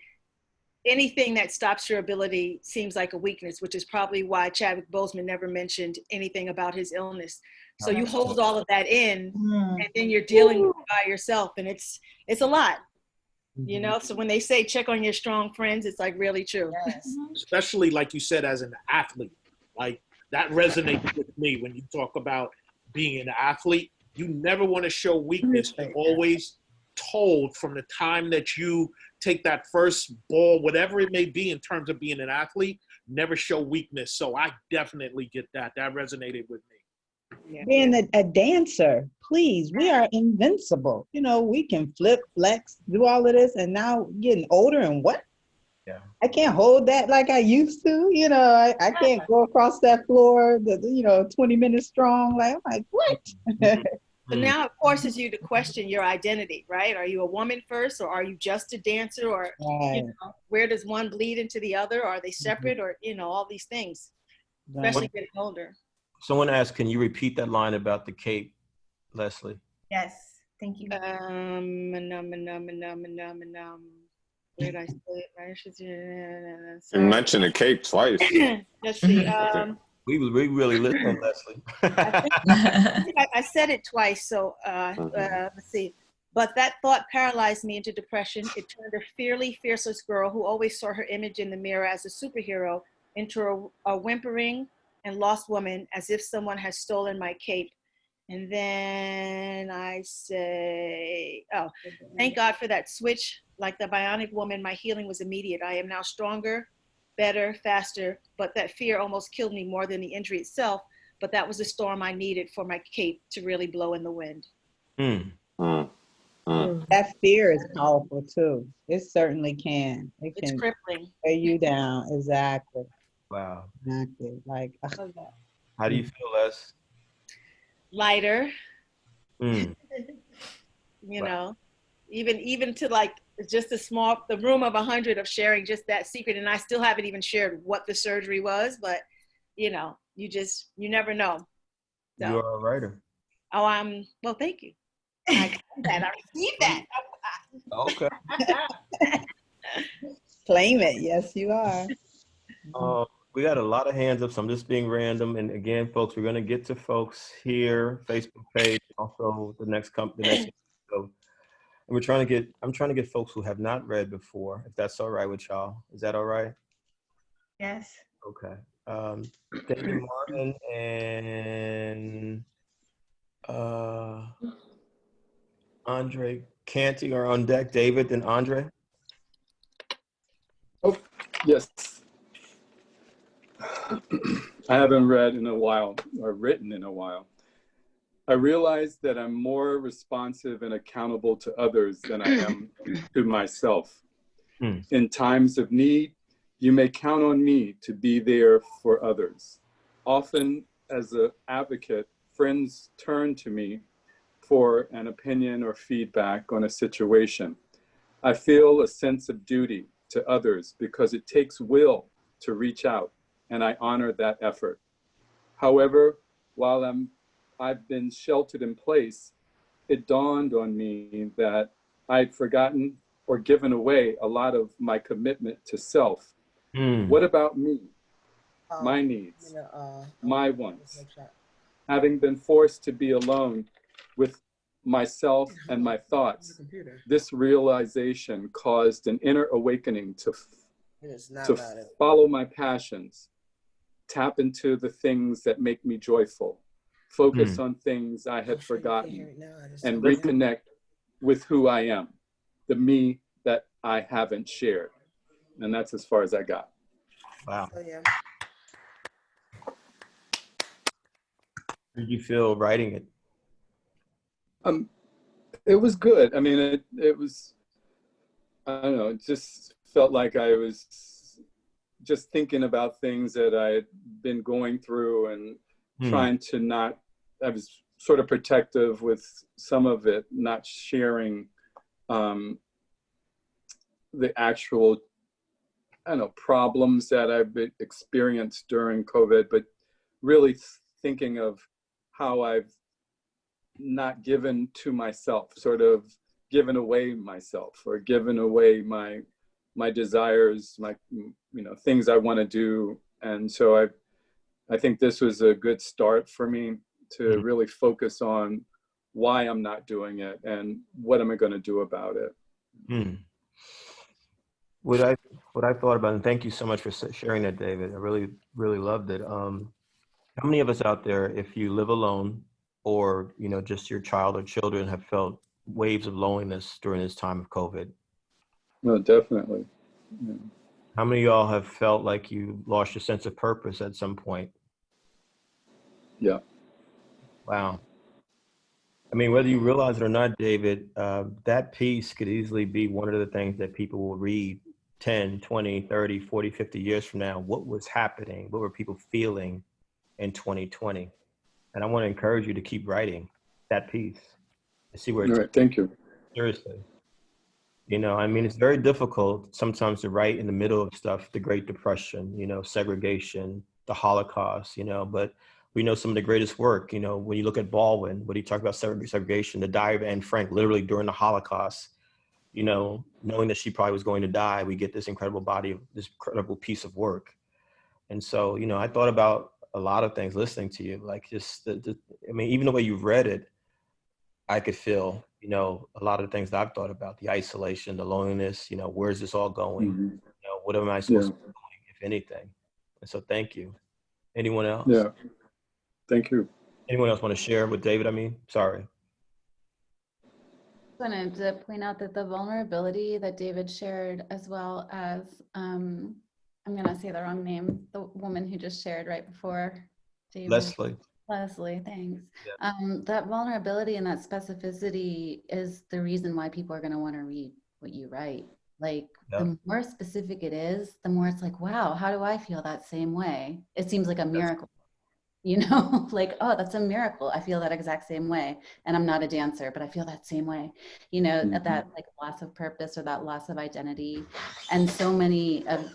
anything that stops your ability seems like a weakness, which is probably why Chadwick Boseman never mentioned anything about his illness. So you hold all of that in, and then you're dealing with it by yourself, and it's a lot, you know? So when they say check on your strong friends, it's like really true. Yes. Especially like you said, as an athlete, like that resonates with me when you talk about being an athlete. You never want to show weakness. You're always told from the time that you take that first ball, whatever it may be in terms of being an athlete, never show weakness. So I definitely get that. That resonated with me. Yeah. Being a dancer, please, we are invincible. You know, we can flip, flex, do all of this, and now getting older and what? Yeah. I can't hold that like I used to. You know, I can't go across that floor, 20 minutes strong. Like, I'm like, what? So now it forces you to question your identity, right? Are you a woman first, or are you just a dancer, or you know, where does one bleed into the other? Are they separate, or you know, all these things, especially getting older. Someone asked, can you repeat that line about the cape, Leslie? Yes, thank you. Where did I say it? You mentioned the cape twice. Let's see. We really listened, Leslie. I said it twice, so let's see. But that thought paralyzed me into depression. It turned a fearless girl who always saw her image in the mirror as a superhero into a whimpering and lost woman, as if someone had stolen my cape. And then I say, oh, thank God for that switch. Like the bionic woman, my healing was immediate. I am now stronger, better, faster, but that fear almost killed me more than the injury itself. But that was the storm I needed for my cape to really blow in the wind. That fear is powerful too. It certainly can. It can crippling. weigh you down. Exactly. Wow. Exactly. Like, How do you feel, Les? Lighter, Mm. you Wow. know, even to like just the room of 100 of sharing just that secret. And I still haven't even shared what the surgery was, but you know, you never know. So. You are a writer. Oh, well, thank you. I received that. Okay. Claim it. Yes, you are. We got a lot of hands up, so I'm just being random. And again, folks, we're going to get to folks here, Facebook page, also the next episode. And I'm trying to get folks who have not read before, if that's all right with y'all. Is that all right? Yes. Okay. David Martin and Andre Canty are on deck. David and Andre. Oh, yes. I haven't read in a while or written in a while. I realize that I'm more responsive and accountable to others than I am to myself. In times of need, you may count on me to be there for others. Often, as an advocate, friends turn to me for an opinion or feedback on a situation. I feel a sense of duty to others because it takes will to reach out, and I honor that effort. However, while I've been sheltered in place, it dawned on me that I'd forgotten or given away a lot of my commitment to self. What about me? My needs, my wants. Having been forced to be alone with myself and my thoughts, this realization caused an inner awakening to follow my passions, tap into the things that make me joyful, focus on things I had forgotten, and reconnect with who I am, the me that I haven't shared. And that's as far as I got. Wow. Oh, yeah. How did you feel writing it? It was good. I mean, it was, I don't know, it just felt like I was just thinking about things that I had been going through and trying to not, I was sort of protective with some of it, not sharing the actual, I don't know, problems that I've experienced during COVID, but really thinking of how I've not given to myself, sort of given away myself or given away my desires, my, you know, things I want to do. And so I think this was a good start for me to really focus on why I'm not doing it and what am I going to do about it. What I thought about, and thank you so much for sharing that, David. I really, really loved it. How many of us out there, if you live alone or, you know, just your child or children have felt waves of loneliness during this time of COVID? No, definitely. Yeah. How many of y'all have felt like you lost your sense of purpose at some point? Yeah. Wow. I mean, whether you realize it or not, David, that piece could easily be one of the things that people will read 10, 20, 30, 40, 50 years from now. What was happening? What were people feeling in 2020? And I want to encourage you to keep writing that piece and see where it's. All right, thank you. Seriously. You know, I mean, it's very difficult sometimes to write in the middle of stuff, the Great Depression, you know, segregation, the Holocaust, you know, but we know some of the greatest work, you know, when you look at Baldwin, when he talked about segregation, the diary of Anne Frank, literally during the Holocaust, you know, knowing that she probably was going to die, we get this incredible this incredible piece of work. And so, you know, I thought about a lot of things listening to you, like just, I mean, even the way you've read it, I could feel, you know, a lot of the things that I've thought about, the isolation, the loneliness, you know, where's this all going? You know, what am I supposed to be doing, if anything? And so thank you. Anyone else? Yeah, thank you. Anyone else want to share with David? I mean, sorry. I wanted to point out that the vulnerability that David shared, as well as, I'm going to say the wrong name, the woman who just shared right before David. Leslie, thanks. Yeah. That vulnerability and that specificity is the reason why people are going to want to read what you write. Like Yeah. the more specific it is, the more it's like, wow, how do I feel that same way? It seems like a miracle, you know, like, oh, that's a miracle. I feel that exact same way. And I'm not a dancer, but I feel that same way, you know, that like loss of purpose or that loss of identity. And so many of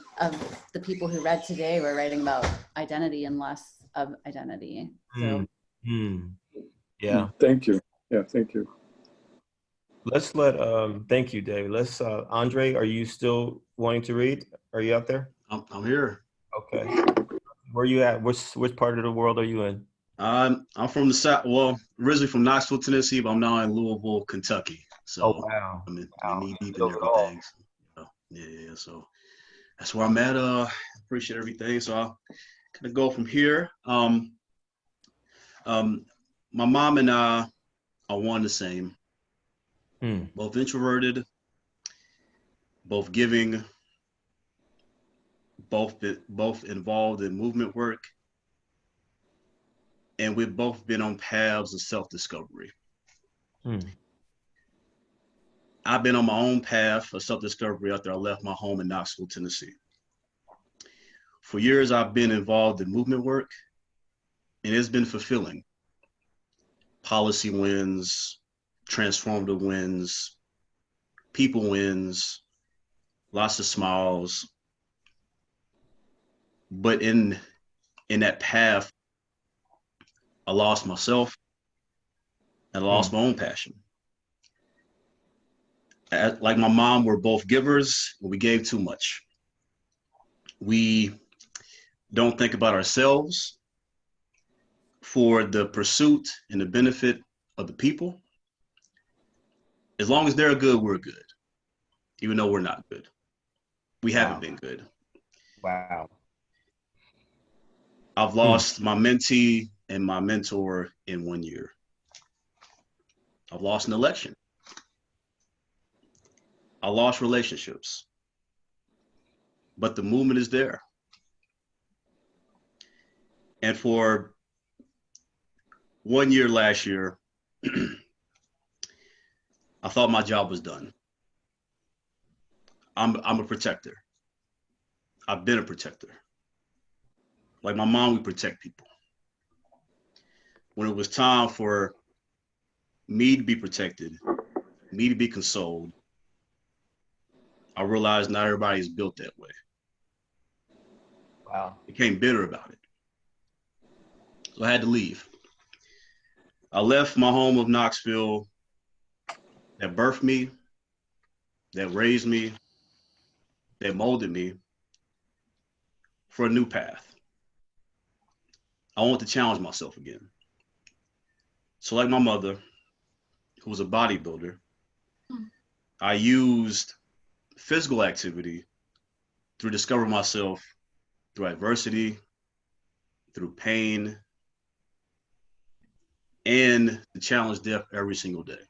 the people who read today were writing about identity and loss of identity. So yeah. Thank you. Yeah, thank you. Let's let, thank you, Dave. Let's, Andre, are you still wanting to read? Are you out there? I'm here. Okay. Where are you at? Which part of the world are you in? I'm from the South. Well, originally from Knoxville, Tennessee, but I'm now in Louisville, Kentucky. So wow. I'm knee deep in everything. So, yeah. So that's where I'm at. Appreciate everything. So I'll kind of go from here. My mom and I are one and the same. Both introverted, both giving, both involved in movement work, and we've both been on paths of self-discovery. I've been on my own path of self-discovery after I left my home in Knoxville, Tennessee. For years, I've been involved in movement work, and it's been fulfilling. Policy wins, transformative wins, people wins, lots of smiles. But in that path, I lost myself and I lost my own passion. Like my mom, we're both givers, and we gave too much. We don't think about ourselves for the pursuit and the benefit of the people. As long as they're good, we're good, even though we're not good. We haven't been good. Wow. I've lost my mentee and my mentor in 1 year. I've lost an election. I lost relationships. But the movement is there. And for 1 year last year, I thought my job was done. I'm a protector. I've been a protector. Like my mom, we protect people. When it was time for me to be protected, me to be consoled, I realized not everybody is built that way. Wow. Became bitter about it. So I had to leave. I left my home of Knoxville that birthed me, that raised me, that molded me for a new path. I want to challenge myself again. So like my mother, who was a bodybuilder, I used physical activity to discover myself through adversity, through pain, and to challenge death every single day.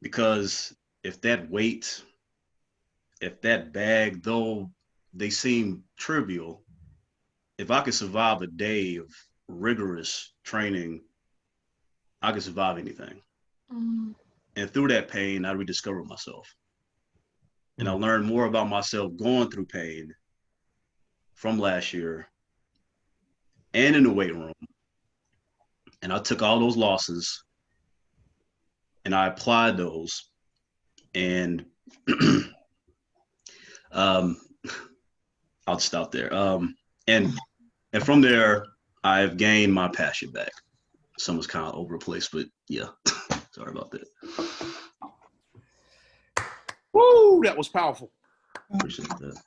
Because if that weight, if that bag, though they seem trivial, if I could survive a day of rigorous training, I could survive anything. And through that pain, I rediscovered myself. And I learned more about myself going through pain from last year and in the weight room. And I took all those losses and I applied those. And I'll stop there. And from there, I've gained my passion back. Someone's kind of over the place, but yeah, sorry about that. Woo, that was powerful. Appreciate that.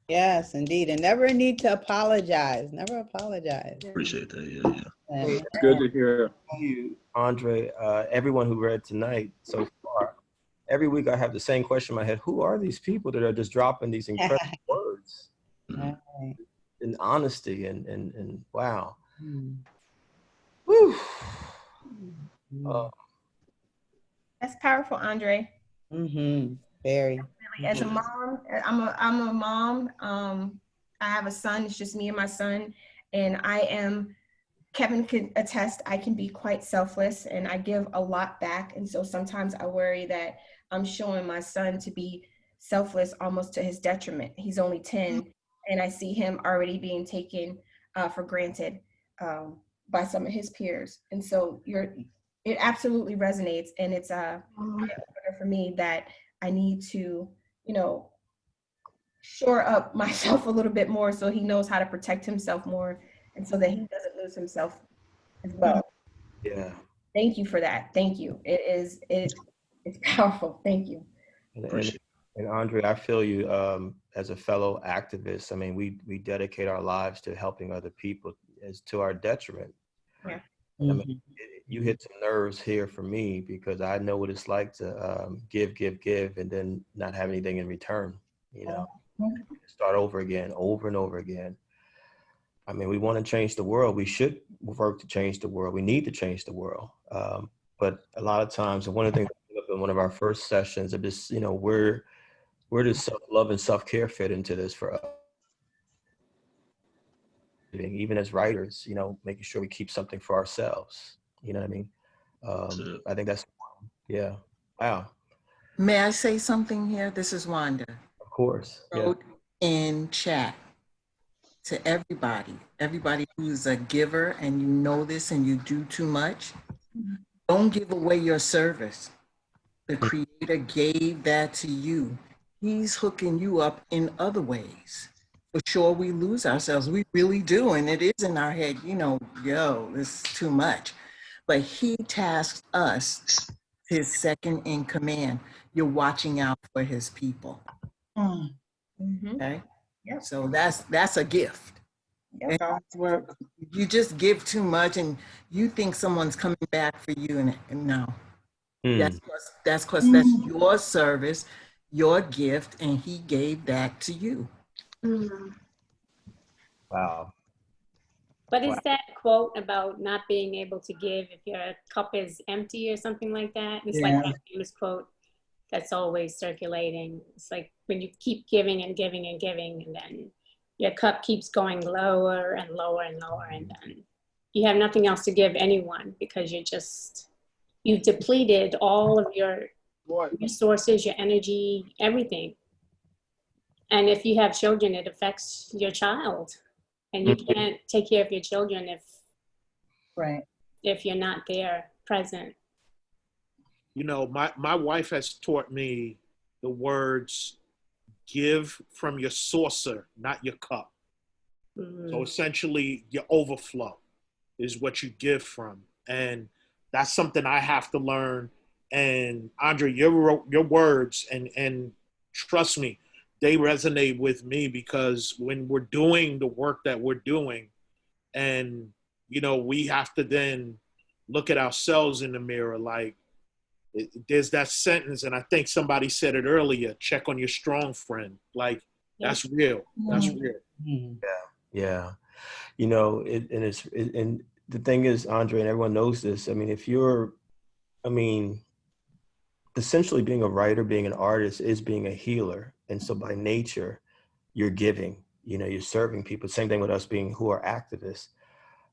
Yes, indeed. And never need to apologize. Never apologize. Appreciate that. Yeah. It's good to hear. Thank you, Andre. Everyone who read tonight so far, every week I have the same question in my head. Who are these people that are just dropping these incredible words in honesty and wow. Whew. That's powerful, Andre. Very. Really, as a mom, I'm a mom. I have a son. It's just me and my son, and Kevin could attest, I can be quite selfless and I give a lot back. And so sometimes I worry that I'm showing my son to be selfless almost to his detriment. He's only 10, and I see him already being taken for granted by some of his peers. And so it absolutely resonates, and it's for me that I need to, shore up myself a little bit more so he knows how to protect himself more, and so that he doesn't lose himself as well. Yeah. Thank you for that. Thank you. It's powerful. Thank you. And Andre, I feel you as a fellow activist. I mean, we dedicate our lives to helping other people as to our detriment. Yeah. I mean, you hit some nerves here for me because I know what it's like to give, and then not have anything in return, start over again, over and over again. I mean, we want to change the world. We should work to change the world. We need to change the world. But a lot of times, and one of the things in one of our first sessions of this, where does self-love and self-care fit into this for us? Even as writers, making sure we keep something for ourselves. You know what I mean? I think that's, yeah. Wow. May I say something here? This is Wanda. Of course. Yeah. In chat to everybody who's a giver, and you know this and you do too much, don't give away your service. The Creator gave that to you. He's hooking you up in other ways. For sure, we lose ourselves. We really do. And it is in our head, this is too much. But he tasks us, his second in command. You're watching out for his people. Okay? Yep. So that's a gift. Yep. And you just give too much and you think someone's coming back for you, and no. That's because that's your service, your gift, and he gave that to you. Wow. But is that quote about not being able to give if your cup is empty or something like that? It's like that famous quote that's always circulating. It's like when you keep giving and giving and giving, and then your cup keeps going lower and lower and lower, and then you have nothing else to give anyone because you've depleted all of your resources, your energy, everything. And if you have children, it affects your child. And you can't take care of your children if you're not there, present. My wife has taught me the words, give from your saucer, not your cup. So essentially, your overflow is what you give from. And that's something I have to learn. And Andre, your words, and trust me, they resonate with me, because when we're doing the work that we're doing, and, we have to then look at ourselves in the mirror, like there's that sentence, and I think somebody said it earlier, check on your strong friend. Like, that's real. That's real. Yeah. And the thing is, Andre, and everyone knows this, I mean, essentially being a writer, being an artist is being a healer. And so by nature, you're giving, you're serving people. Same thing with us who are activists.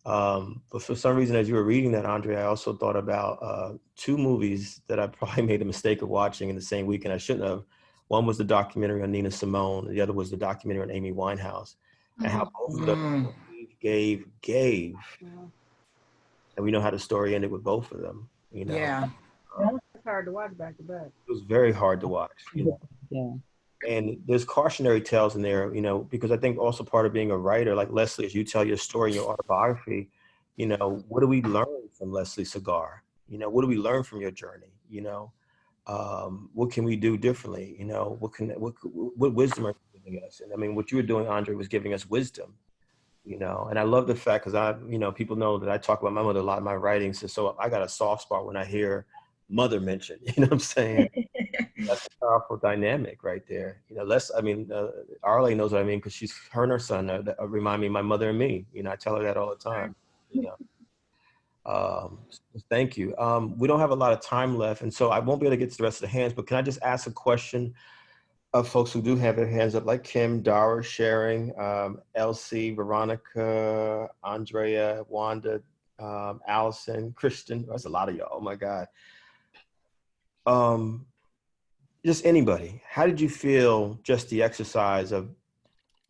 But for some reason, as you were reading that, Andre, I also thought about two movies that I probably made a mistake of watching in the same week, and I shouldn't have. One was the documentary on Nina Simone. The other was the documentary on Amy Winehouse. And how both of them gave. And we know how the story ended with both of them. Yeah. It's hard to watch back to back. It was very hard to watch. Yeah. And there's cautionary tales in there, because I think also part of being a writer, like Leslie, as you tell your story in your autobiography, what do we learn from Leslie Segar? What do we learn from your journey? What can we do differently? What wisdom are you giving us? And I mean, what you were doing, Andre, was giving us wisdom, and I love the fact, because people know that I talk about my mother a lot in my writings. And so I got a soft spot when I hear mother mentioned, what I'm saying? That's a powerful dynamic right there. Arlene knows what I mean, because her and her son remind me of my mother and me. I tell her that all the time. Thank you. We don't have a lot of time left, and so I won't be able to get to the rest of the hands, but can I just ask a question of folks who do have their hands up, like Kim, Dara, Sharing, Elsie, Veronica, Andrea, Wanda, Allyson, Kristen. That's a lot of y'all. Oh my God. just anybody, how did you feel just the exercise of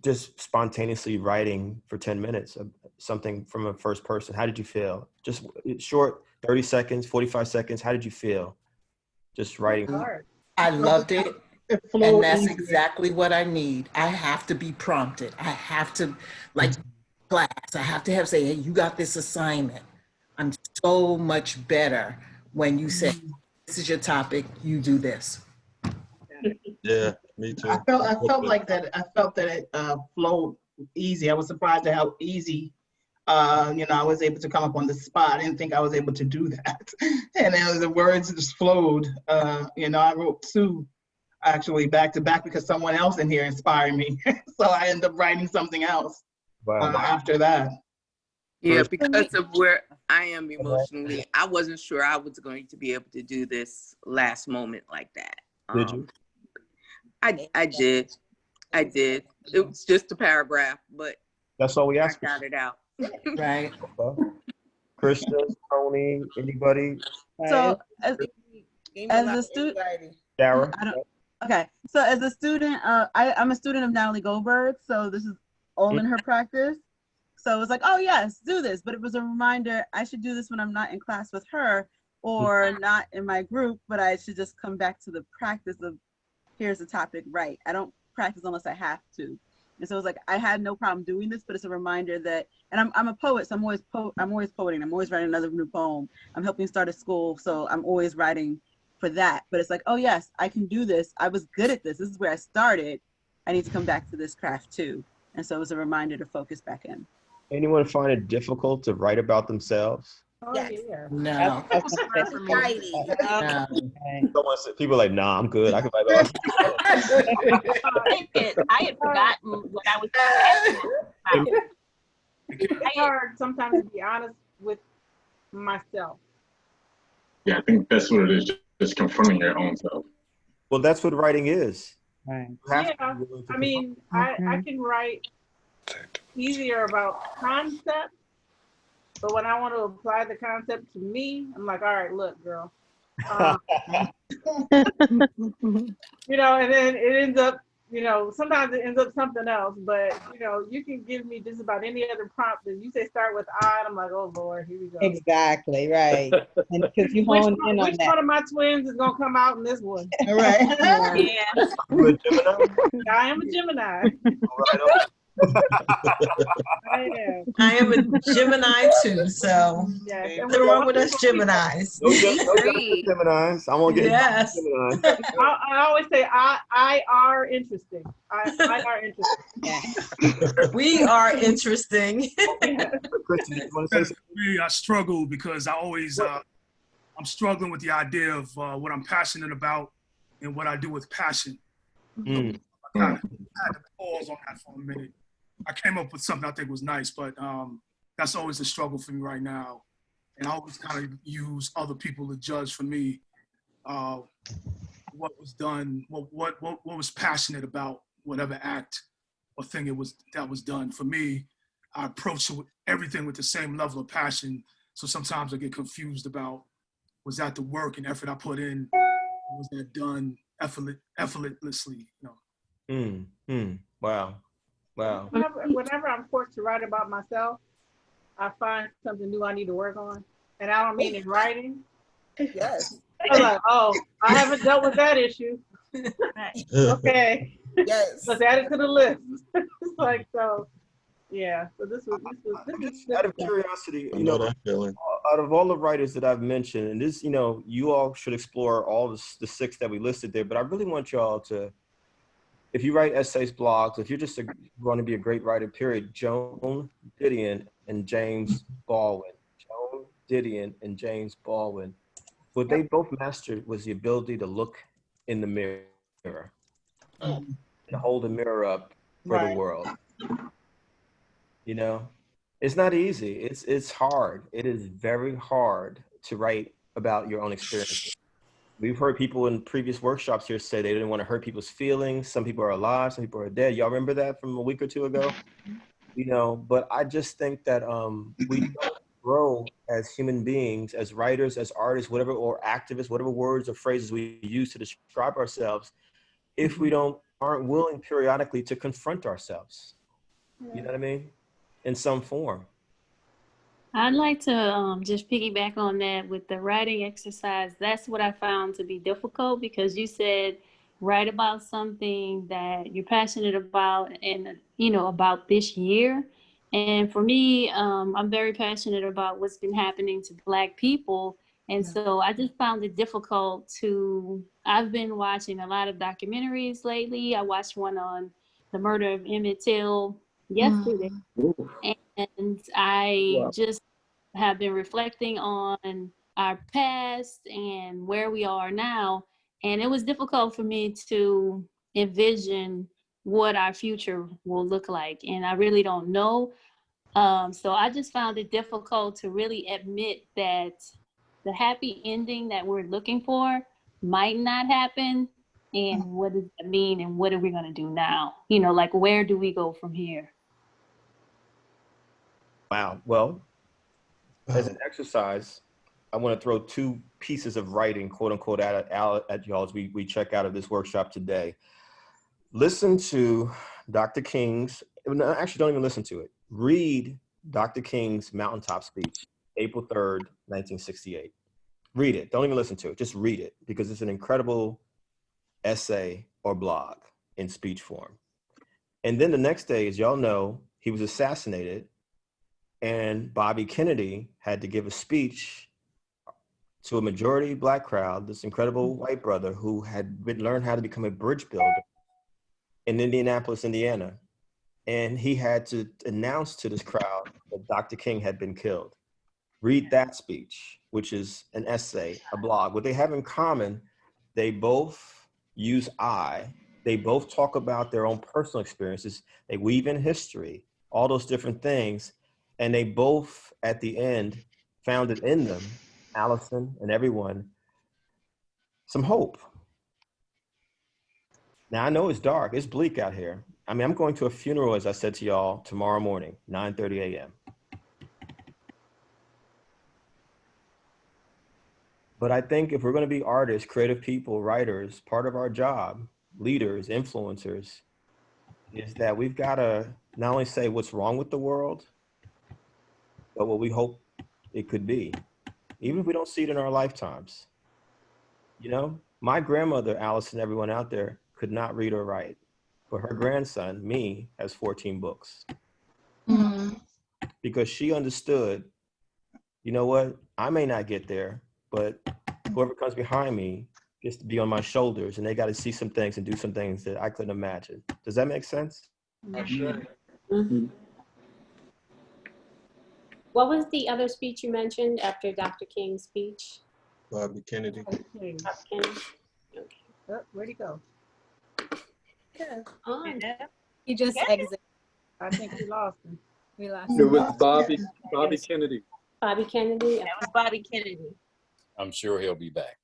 just spontaneously writing for 10 minutes of something from a first person? How did you feel? Just short, 30 seconds, 45 seconds. How did you feel just writing? I loved it. And that's exactly what I need. I have to be prompted. I have to, like class, I have to have say, hey, you got this assignment. I'm so much better when you say, this is your topic, you do this. Yeah, me too. I felt like that. I felt that it flowed easy. I was surprised at how easy, I was able to come up on the spot. I didn't think I was able to do that. And then the words just flowed. I wrote 2 actually back to back because someone else in here inspired me. So I ended up writing something else after that. Yeah, because of where I am emotionally, I wasn't sure I was going to be able to do this last moment like that. Did you? I did. It was just a paragraph, but that's all we asked. I got it out. Right. Krista, Tony, anybody? So as a student, Sarah. Okay, so as a student, I'm a student of Natalie Goldberg, so this is all in her practice. So it's like, oh yes, do this. But it was a reminder, I should do this when I'm not in class with her or not in my group, but I should just come back to the practice of, here's the topic, right? I don't practice unless I have to. And so it's like, I had no problem doing this, but it's a reminder that, and I'm a poet, so I'm always poeting. I'm always writing another new poem. I'm helping start a school, so I'm always writing for that. But it's like, oh yes, I can do this. I was good at this. This is where I started. I need to come back to this craft too. And so it was a reminder to focus back in. Anyone find it difficult to write about themselves? Oh, yeah. No. People are like, nah, I'm good. I can write about I had forgotten what I was asking. It's hard sometimes to be honest with myself. Yeah, I think that's what it is, just confronting your own self. Well, that's what writing is. Right. Yeah, I mean, I can write easier about concept, but when I want to apply the concept to me, I'm like, all right, look, girl. And then it ends up, sometimes it ends up something else, but, you can give me just about any other prompt that you say start with I, and I'm like, oh, Lord, here we go. Exactly, right. And because you honed in on that. Which one of my twins is going to come out in this one? Right. Yeah. You a Gemini? I am a Gemini. I am a Gemini too, so nothing wrong with us Geminis. No Geminis. I'm gonna get Gemini. I always say I are interesting. I are interesting. We are interesting. Me, I struggle because I always I'm struggling with the idea of what I'm passionate about and what I do with passion. I had to pause on that for a minute. I came up with something I think was nice, but that's always a struggle for me right now. And I always kind of use other people to judge for me what was done, what was passionate about whatever act or thing that was done. For me, I approach it with everything with the same level of passion. So sometimes I get confused about, was that the work and effort I put in? Was that done effortlessly? Wow. Wow. Whenever I'm forced to write about myself, I find something new I need to work on. And I don't mean in writing. Yes. I'm like, oh, I haven't dealt with that issue. Okay. Yes. Let's add it to the list. It's like, so, yeah. So this was out of curiosity, I know that feeling. Out of all the writers that I've mentioned, and this, you all should explore all the 6 that we listed there, but I really want y'all to, if you write essays, blogs, if you're just going to be a great writer, period, Joan Didion and James Baldwin. Joan Didion and James Baldwin. What they both mastered was the ability to look in the mirror and hold a mirror up for the world. It's not easy. It's hard. It is very hard to write about your own experiences. We've heard people in previous workshops here say they didn't want to hurt people's feelings. Some people are alive, some people are dead. Y'all remember that from a week or two ago? But I just think that we don't grow as human beings, as writers, as artists, whatever, or activists, whatever words or phrases we use to describe ourselves, if we aren't willing periodically to confront ourselves. You know what I mean? In some form. I'd like to just piggyback on that with the writing exercise. That's what I found to be difficult, because you said write about something that you're passionate about and, you know, about this year. And for me, I'm very passionate about what's been happening to Black people. And so I just found it difficult I've been watching a lot of documentaries lately. I watched one on the murder of Emmett Till yesterday. And I just have been reflecting on our past and where we are now. And it was difficult for me to envision what our future will look like. And I really don't know. So I just found it difficult to really admit that the happy ending that we're looking for might not happen. And what does that mean? And what are we going to do now? You know, like, where do we go from here? Wow. Well, as an exercise, I want to throw two pieces of writing, quote unquote, at y'all as we check out of this workshop today. Listen to Dr. King's, actually don't even listen to it. Read Dr. King's mountaintop speech, April 3rd, 1968. Read it. Don't even listen to it. Just read it, because it's an incredible essay or blog in speech form. And then the next day, as y'all know, he was assassinated, and Bobby Kennedy had to give a speech to a majority Black crowd, this incredible white brother who had learned how to become a bridge builder in Indianapolis, Indiana. And he had to announce to this crowd that Dr. King had been killed. Read that speech, which is an essay, a blog. What they have in common, they both use I. They both talk about their own personal experiences. They weave in history, all those different things. And they both, at the end, found it in them, Allyson and everyone, some hope. Now, I know it's dark. It's bleak out here. I mean, I'm going to a funeral, as I said to y'all, tomorrow morning, 9:30 a.m. But I think if we're going to be artists, creative people, writers, part of our job, leaders, influencers, is that we've got to not only say what's wrong with the world, but what we hope it could be, even if we don't see it in our lifetimes. You know, my grandmother, Allyson, everyone out there, could not read or write, but her grandson, me, has 14 books. Because she understood, you know what, I may not get there, but whoever comes behind me gets to be on my shoulders, and they got to see some things and do some things that I couldn't imagine. Does that make sense? What was the other speech you mentioned after Dr. King's speech? Bobby Kennedy. Bobby Kennedy. Okay. Where'd he go? He just exited. I think we lost him. We lost It was Bobby Kennedy. Bobby Kennedy. That was Bobby Kennedy. I'm sure he'll be back.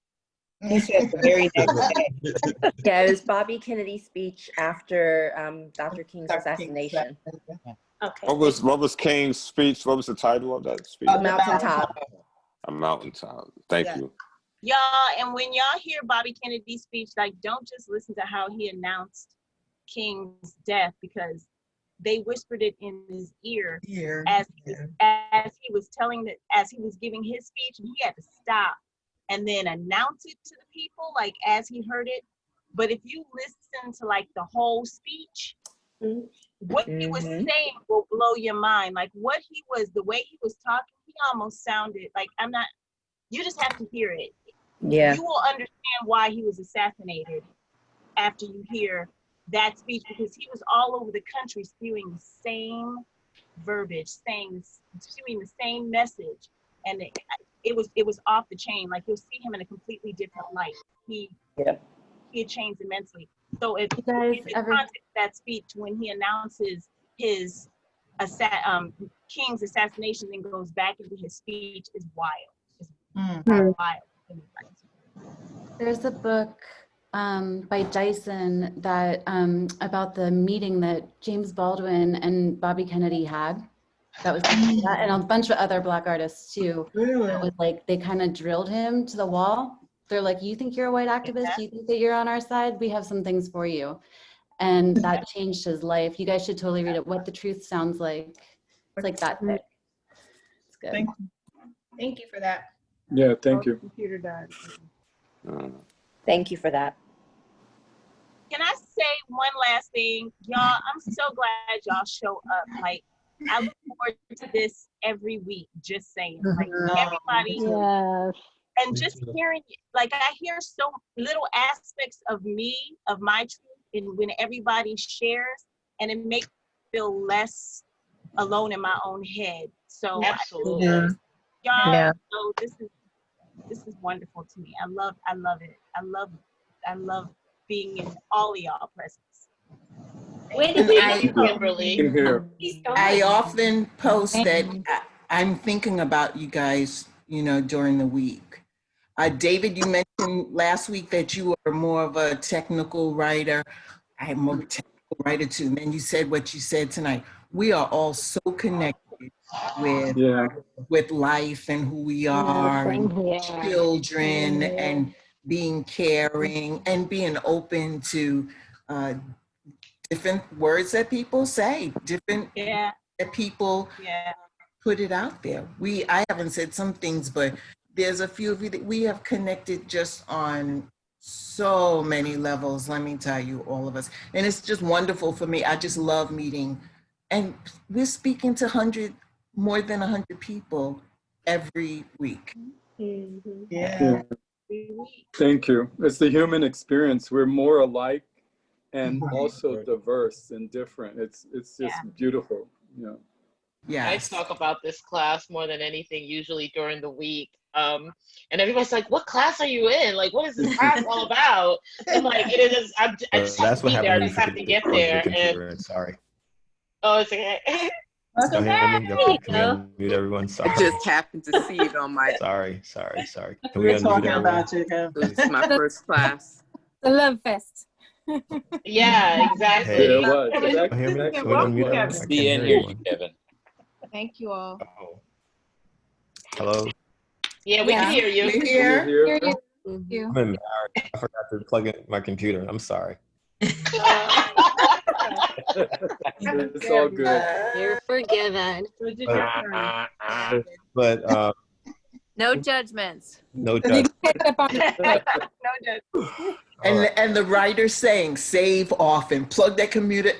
He said the very next day. Yeah, it was Bobby Kennedy's speech after Dr. King's assassination. Okay. What was King's speech? What was the title of that speech? A Mountaintop. A Mountaintop. Thank you. Y'all, and when y'all hear Bobby Kennedy's speech, like, don't just listen to how he announced King's death, because they whispered it in his ear as he was giving his speech, and he had to stop and then announce it to the people, like, as he heard it. But if you listen to, like, the whole speech, what he was saying will blow your mind. Like, the way he was talking, he almost sounded like, you just have to hear it. Yeah. You will understand why he was assassinated after you hear that speech, because he was all over the country spewing the same verbiage, spewing the same message. And it was off the chain. Like, you'll see him in a completely different light. He had changed immensely. So if you guys context that speech when he announces his King's assassination and goes back into his speech, is wild. It's wild. There's a book by Dyson that about the meeting that James Baldwin and Bobby Kennedy had. That was that, and a bunch of other Black artists too. Really? It was like they kind of drilled him to the wall. They're like, you think you're a white activist? You think that you're on our side? We have some things for you. And that changed his life. You guys should totally read it. What the Truth Sounds Like. It's like that thick. It's good. Thank you for that. Yeah, thank you. Computer died. Thank you for that. Can I say one last thing? Y'all, I'm so glad y'all show up. Like, I look forward to this every week, just saying. Like, everybody. Yes. And just hearing, like, I hear so little aspects of me, of my truth, and when everybody shares, and it makes me feel less alone in my own head. So, Absolutely. Y'all, so this is wonderful to me. I love it. I love being in all of y'all presence. When did you, Kimberly? I often post that I'm thinking about you guys, you know, during the week. David, you mentioned last week that you were more of a technical writer. I'm a technical writer too. And then you said what you said tonight. We are all so connected with life and who we are, and children, and being caring and being open to different words that people say, different that people put it out there. I haven't said some things, but there's a few of you that we have connected just on so many levels, let me tell you, all of us. And it's just wonderful for me. I just love meeting. And we're speaking to more than 100 people every week. Yeah. Thank you. It's the human experience. We're more alike and also diverse and different. It's just beautiful. I talk about this class more than anything, usually during the week. And everybody's like, what class are you in? Like, what is this class all about? And like, it is, I just have to be there. I just have to get there. And sorry. Oh, it's okay. Go ahead, mute everyone. Sorry. I just happened to see it on my. Sorry. Can We're talking about you, This is my first class. The love fest. Yeah, exactly. Hey, can you hear me? Can we unmute everyone? I can't hear you, Kevin. Thank you all. Hello? Yeah, we can hear you. We hear you. I'm embarrassed. I forgot to plug in my computer. I'm sorry. It's all good. You're forgiven. But no judgments. No judgments. And the writer's saying, save often. Plug that computer.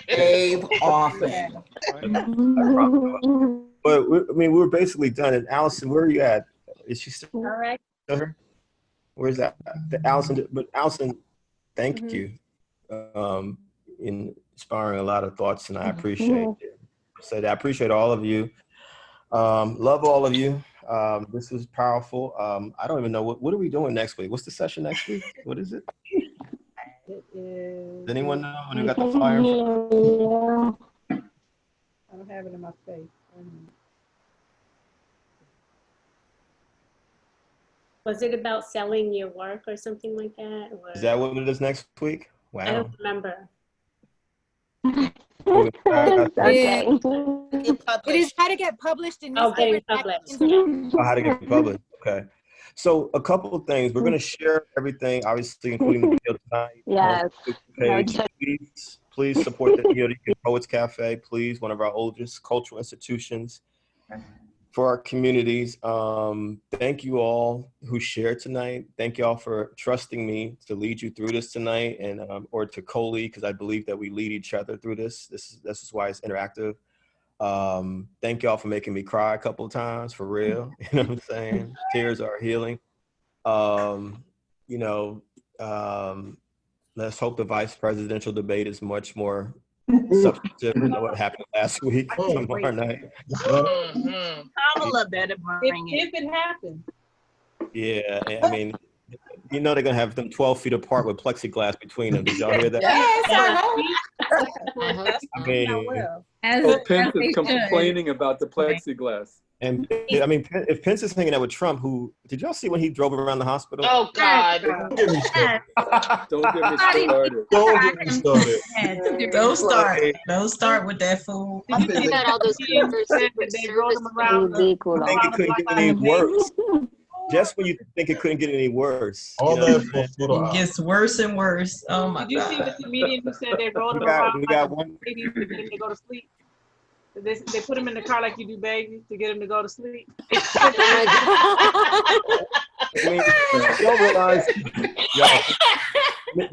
Save often. But we were basically done. And Allyson, where are you at? Is she still? All right. Where's that? Allyson. But Allyson, thank you. In inspiring a lot of thoughts, and I appreciate it. So I appreciate all of you. Love all of you. This is powerful. I don't even know what are we doing next week. What's the session next week? What is it? Does anyone know when we got the flyer? I don't have it in my face. Was it about selling your work or something like that? Or? Is that what it is next week? Wow. I don't remember. Okay. It is how to get published in newspapers. How to get published. Okay. So a couple of things. We're going to share everything, obviously, including the video tonight. Yes. Please support the Nuyorican Poets Cafe. Please, one of our oldest cultural institutions for our communities. Thank you all who shared tonight. Thank you all for trusting me to lead you through this tonight, and or to co-lead, because I believe that we lead each other through this. This is why it's interactive. Thank y'all for making me cry a couple of times, for real. You know what I'm saying? Tears are healing. Let's hope the vice presidential debate is much more substantive than what happened last week tomorrow night. Kamala better bring it. If it happens. Yeah, I mean, you know they're gonna have them 12 feet apart with plexiglass between them. Did y'all hear that? Yes, I mean, Pence is complaining about the plexiglass. And I mean, if Pence is hanging out with Trump, who did y'all see when he drove around the hospital? Oh God! Don't get me started. Don't get me started. Don't get me started. Don't start with that fool. You got all those Secret Service Think it couldn't get any worse. Just when you think it couldn't get any worse. All you know that It gets worse and worse. Oh my Did you see the God. comedian who said they rode him We got- around we like got a one- baby to get him to go to sleep? They put him in the car like you do baby to get him to go to sleep. I mean,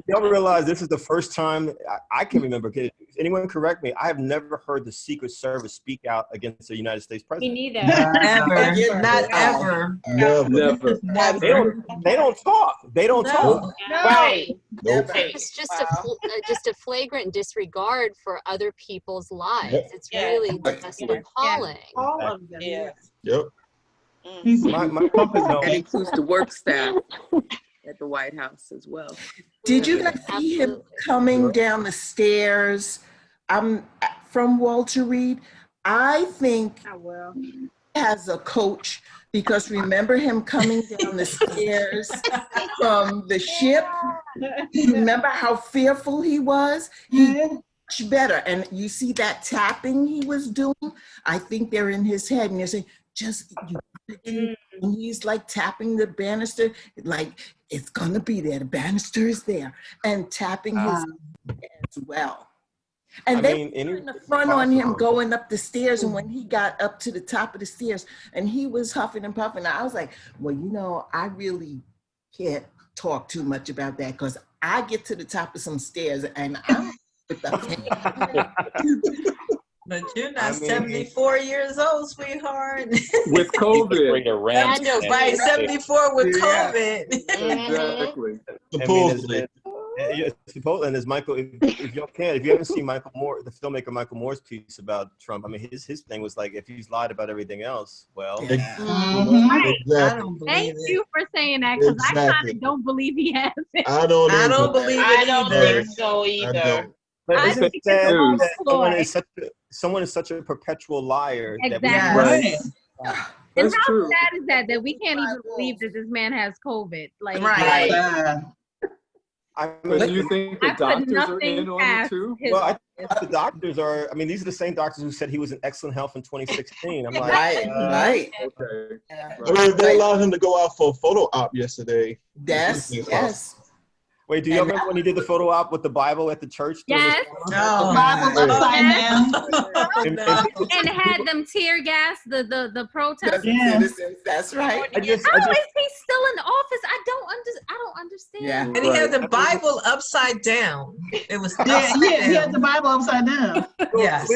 y'all realize this is the first time I can remember. Can anyone correct me? I have never heard the Secret Service speak out against the United States president. Me neither. Never. Not ever. Never. They don't talk. They don't talk. Right. Nope. It's just a flagrant disregard for other people's lives. It's really just appalling. All of them. Yeah. Yep. My puppet knows. That includes the work staff at the White House as well. Did you guys see him coming down the stairs from Walter Reed? I think he has a coach, because remember him coming down the stairs from the ship? Remember how fearful he was? He much better. And you see that tapping he was doing? I think they're in his head and they're saying, and he's like tapping the banister, like it's gonna be there. The banister is there, and tapping his as well. And they were in the front on him going up the stairs, and when he got up to the top of the stairs, and he was huffing and puffing, I was like, well, you know, I really can't talk too much about that because I get to the top of some stairs and I'm with the But you're not 74 years old, sweetheart. With COVID. Right, 74 with COVID. Exactly. And as Michael, if y'all can, if you haven't seen Michael Moore, the filmmaker Michael Moore's piece about Trump, I mean, his thing was like, if he's lied about everything else, well. Right. Exactly. Thank you for saying that, because I kind of don't believe he has it. I don't believe it I don't think so either. But I it's think sad it's that someone is such a perpetual liar. Exactly. And how sad is that we can't even believe that this man has COVID? Like, I But do you think the doctors are in on it too? Well, I think the doctors are. I mean, these are the same doctors who said he was in excellent health in 2016. I'm like, right. Okay. I mean, they allowed him to go out for a photo op yesterday. Yes. Wait, do you remember when he did the photo op with the Bible at the church? Yes. Oh, Bible upside down. And had them tear gas the protesters. That's right. How is he still in office? I don't understand. Yeah. And he had the Bible upside down. It was he had the Bible upside down. Yes.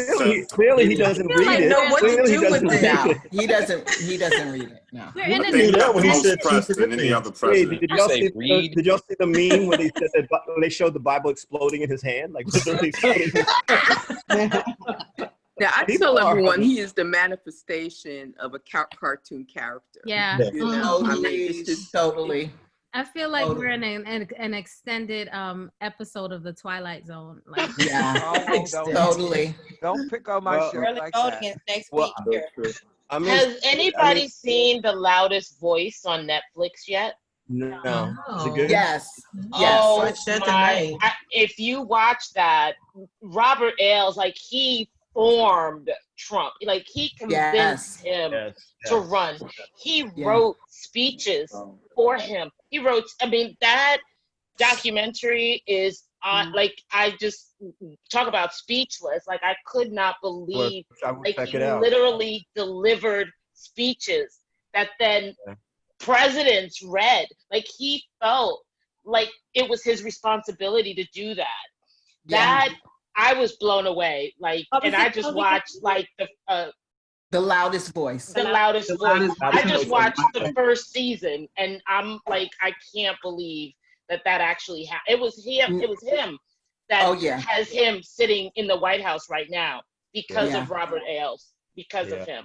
Clearly he doesn't read it. Know what to do with it. No, he doesn't read it. No. When he said Preston, any other president. Did y'all see the meme when they said that when they showed the Bible exploding in his hand, like literally exploding in his hand? Now, I tell everyone he is the manifestation of a cartoon character. Yeah. You know? I mean, it's just totally. I feel like we're in an extended episode of the Twilight Zone. Like, Totally. Don't pick on my show like that. Next week. Has anybody seen The Loudest Voice on Netflix yet? No. Is it good? Yes. Oh, Watch that tonight. if you watch that, Robert Ailes, like he formed Trump. Like he convinced him to run. He wrote speeches for him. He wrote, I mean, that documentary is like, I just talk about speechless. Like I could not believe like he literally delivered speeches that then presidents read. Like he felt like it was his responsibility to do that. That I was blown away. Like, and I just watched like The Loudest Voice. The Loudest Voice. I just watched the first season, and I'm like, I can't believe that actually happened. It was him. It was him that has him sitting in the White House right now because of Robert Ailes. Because of him.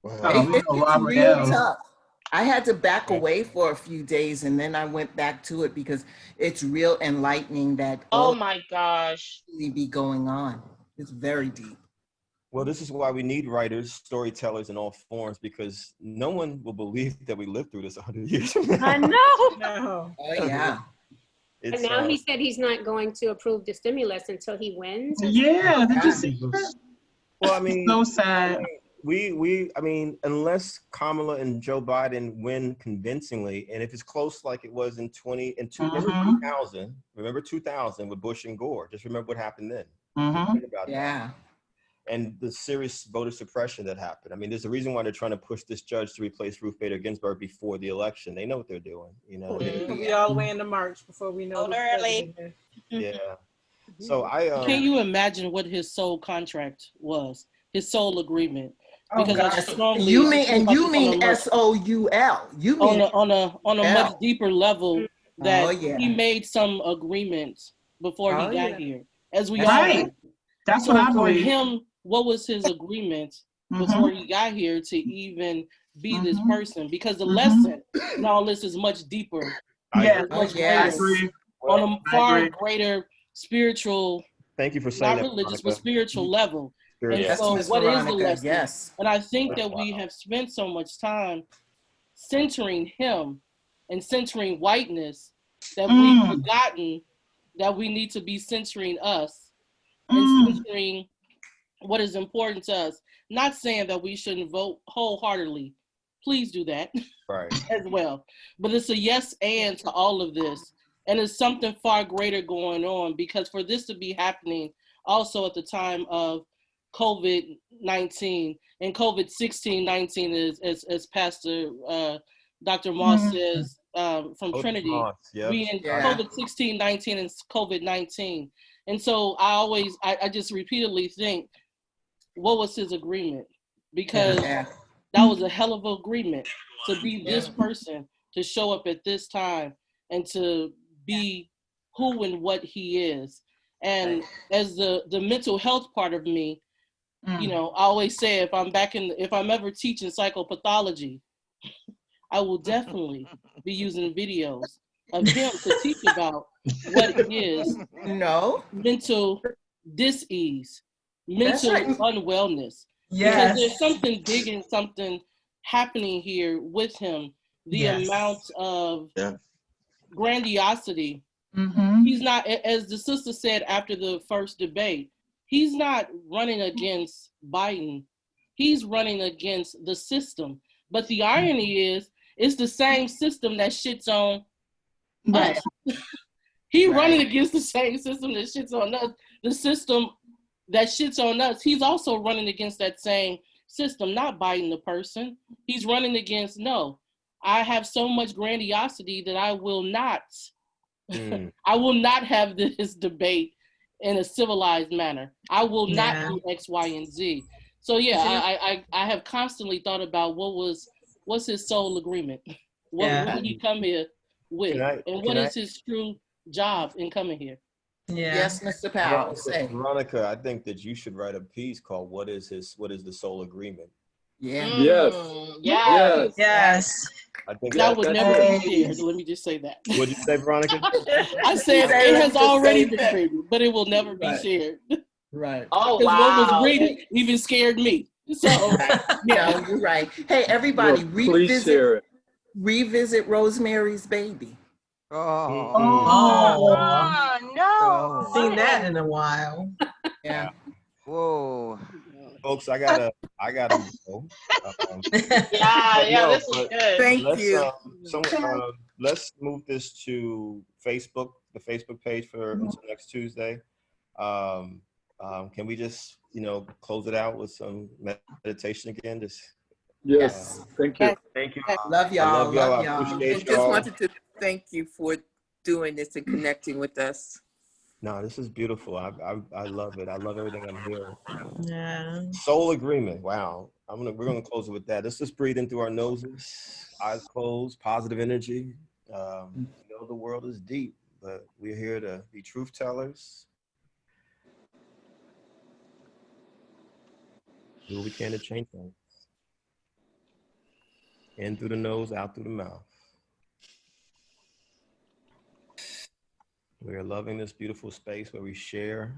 It's real tough. I had to back away for a few days, and then I went back to it because it's real enlightening that. Oh my gosh! Really be going on. It's very deep. Well, this is why we need writers, storytellers in all forms, because no one will believe that we lived through this 100 years from now. I know. No. Oh, yeah. And now he said he's not going to approve the stimulus until he wins. Yeah, did you see that? Well, I mean, so sad. I mean, unless Kamala and Joe Biden win convincingly, and if it's close like it was in 2000, remember 2000 with Bush and Gore. Just remember what happened then. Think about that. And the serious voter suppression that happened. I mean, there's a reason why they're trying to push this judge to replace Ruth Bader Ginsburg before the election. They know what they're doing, you know. We'll be all the way into March before we know. Early. Yeah. So Can you imagine what his sole contract was? His sole agreement? Because I strongly you mean SOUL. You mean on a much deeper level that he made some agreements before he got here, as we all know. That's what I believe. For him, what was his agreement before he got here to even be this person? Because the lesson in all this is much deeper. Yeah, on a far greater spiritual. Thank you for saying not that, religious, Monica. but spiritual level. And so, what is the lesson? Yes. And I think that we have spent so much time centering him and centering whiteness that we've forgotten that we need to be centering us and centering what is important to us. Not saying that we shouldn't vote wholeheartedly. Please do that as well. But it's a yes and to all of this. And it's something far greater going on, because for this to be happening also at the time of COVID-19 and COVID-16-19 as Pastor Dr. Moss says from Trinity, we in COVID-16-19 and COVID-19. And so I just repeatedly think, what was his agreement? Because that was a hell of an agreement to be this person, to show up at this time and to be who and what he is. And as the mental health part of me, you know, I always say if I'm ever teaching psychopathology, I will definitely be using videos of him to teach about what is mental dis-ease, mental unwellness. Because there's something big and something happening here with him. The amount of grandiosity. He's not, as the sister said after the first debate, he's not running against Biden. He's running against the system. But the irony is, it's the same system that shits on us. He's running against the same system that shits on us. The system that shits on us, he's also running against that same system, not Biden the person. He's running against, no, I have so much grandiosity that I will not have this debate in a civilized manner. I will not do X, Y, and Z. So I have constantly thought about what's his sole agreement? What did he come here with? What is his true job in coming here? Yes, Mr. Powell. Veronica, I think that you should write a piece called "What is the Sole Agreement?" Yes. I think that would never be shared. Let me just say that. What'd you say, Veronica? I said it has already been created, but it will never be shared. Right. Oh, wow. What was created even scared me. So, no, you're right. Hey, everybody, revisit Rosemary's Baby. Oh no! Seen that in a while. Yeah. Whoa. Folks, I gotta go. This is good. Thank you. Let's move this to Facebook, the Facebook page for until next Tuesday. Can we just, close it out with some meditation again? Thank you. Thank you. Love y'all. Love y'all. Appreciate And just wanted to thank you for doing this and connecting with us. No, this is beautiful. I love it. I love everything I'm hearing. Yeah. Soul agreement. Wow. We're gonna close it with that. Let's just breathe in through our noses, eyes closed, positive energy. The world is deep, but we're here to be truth tellers. Do what we can to change things. In through the nose, out through the mouth. We are loving this beautiful space where we share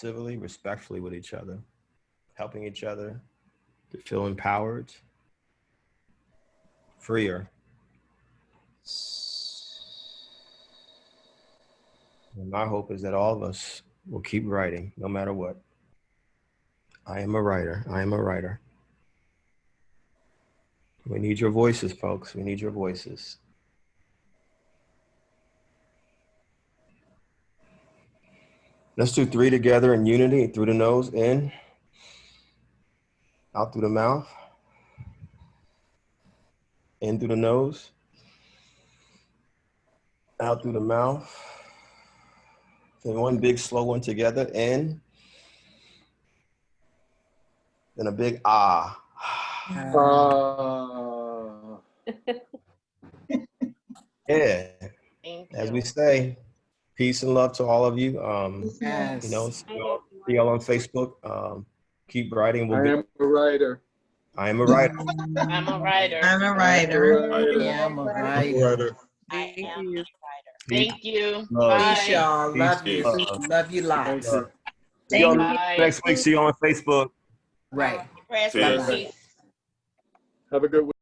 civilly, respectfully with each other, helping each other to feel empowered, freer. And my hope is that all of us will keep writing no matter what. I am a writer. I am a writer. We need your voices, folks. We need your voices. Let's do 3 together in unity. Through the nose, in. Out through the mouth. In through the nose. Out through the mouth. Then one big slow one together, in. Then a big ah. Yeah. As we say, peace and love to all of you. Yes. You know, see y'all on Facebook. Keep writing. I am a writer. I am a writer. I'm a writer. I'm a writer. Yeah, I'm a writer. Thank you. Thank you. Love. Peace, y'all. Love you. Love you lots. See y'all next week. See you on Facebook. Right. Prayers for peace. Have a good week.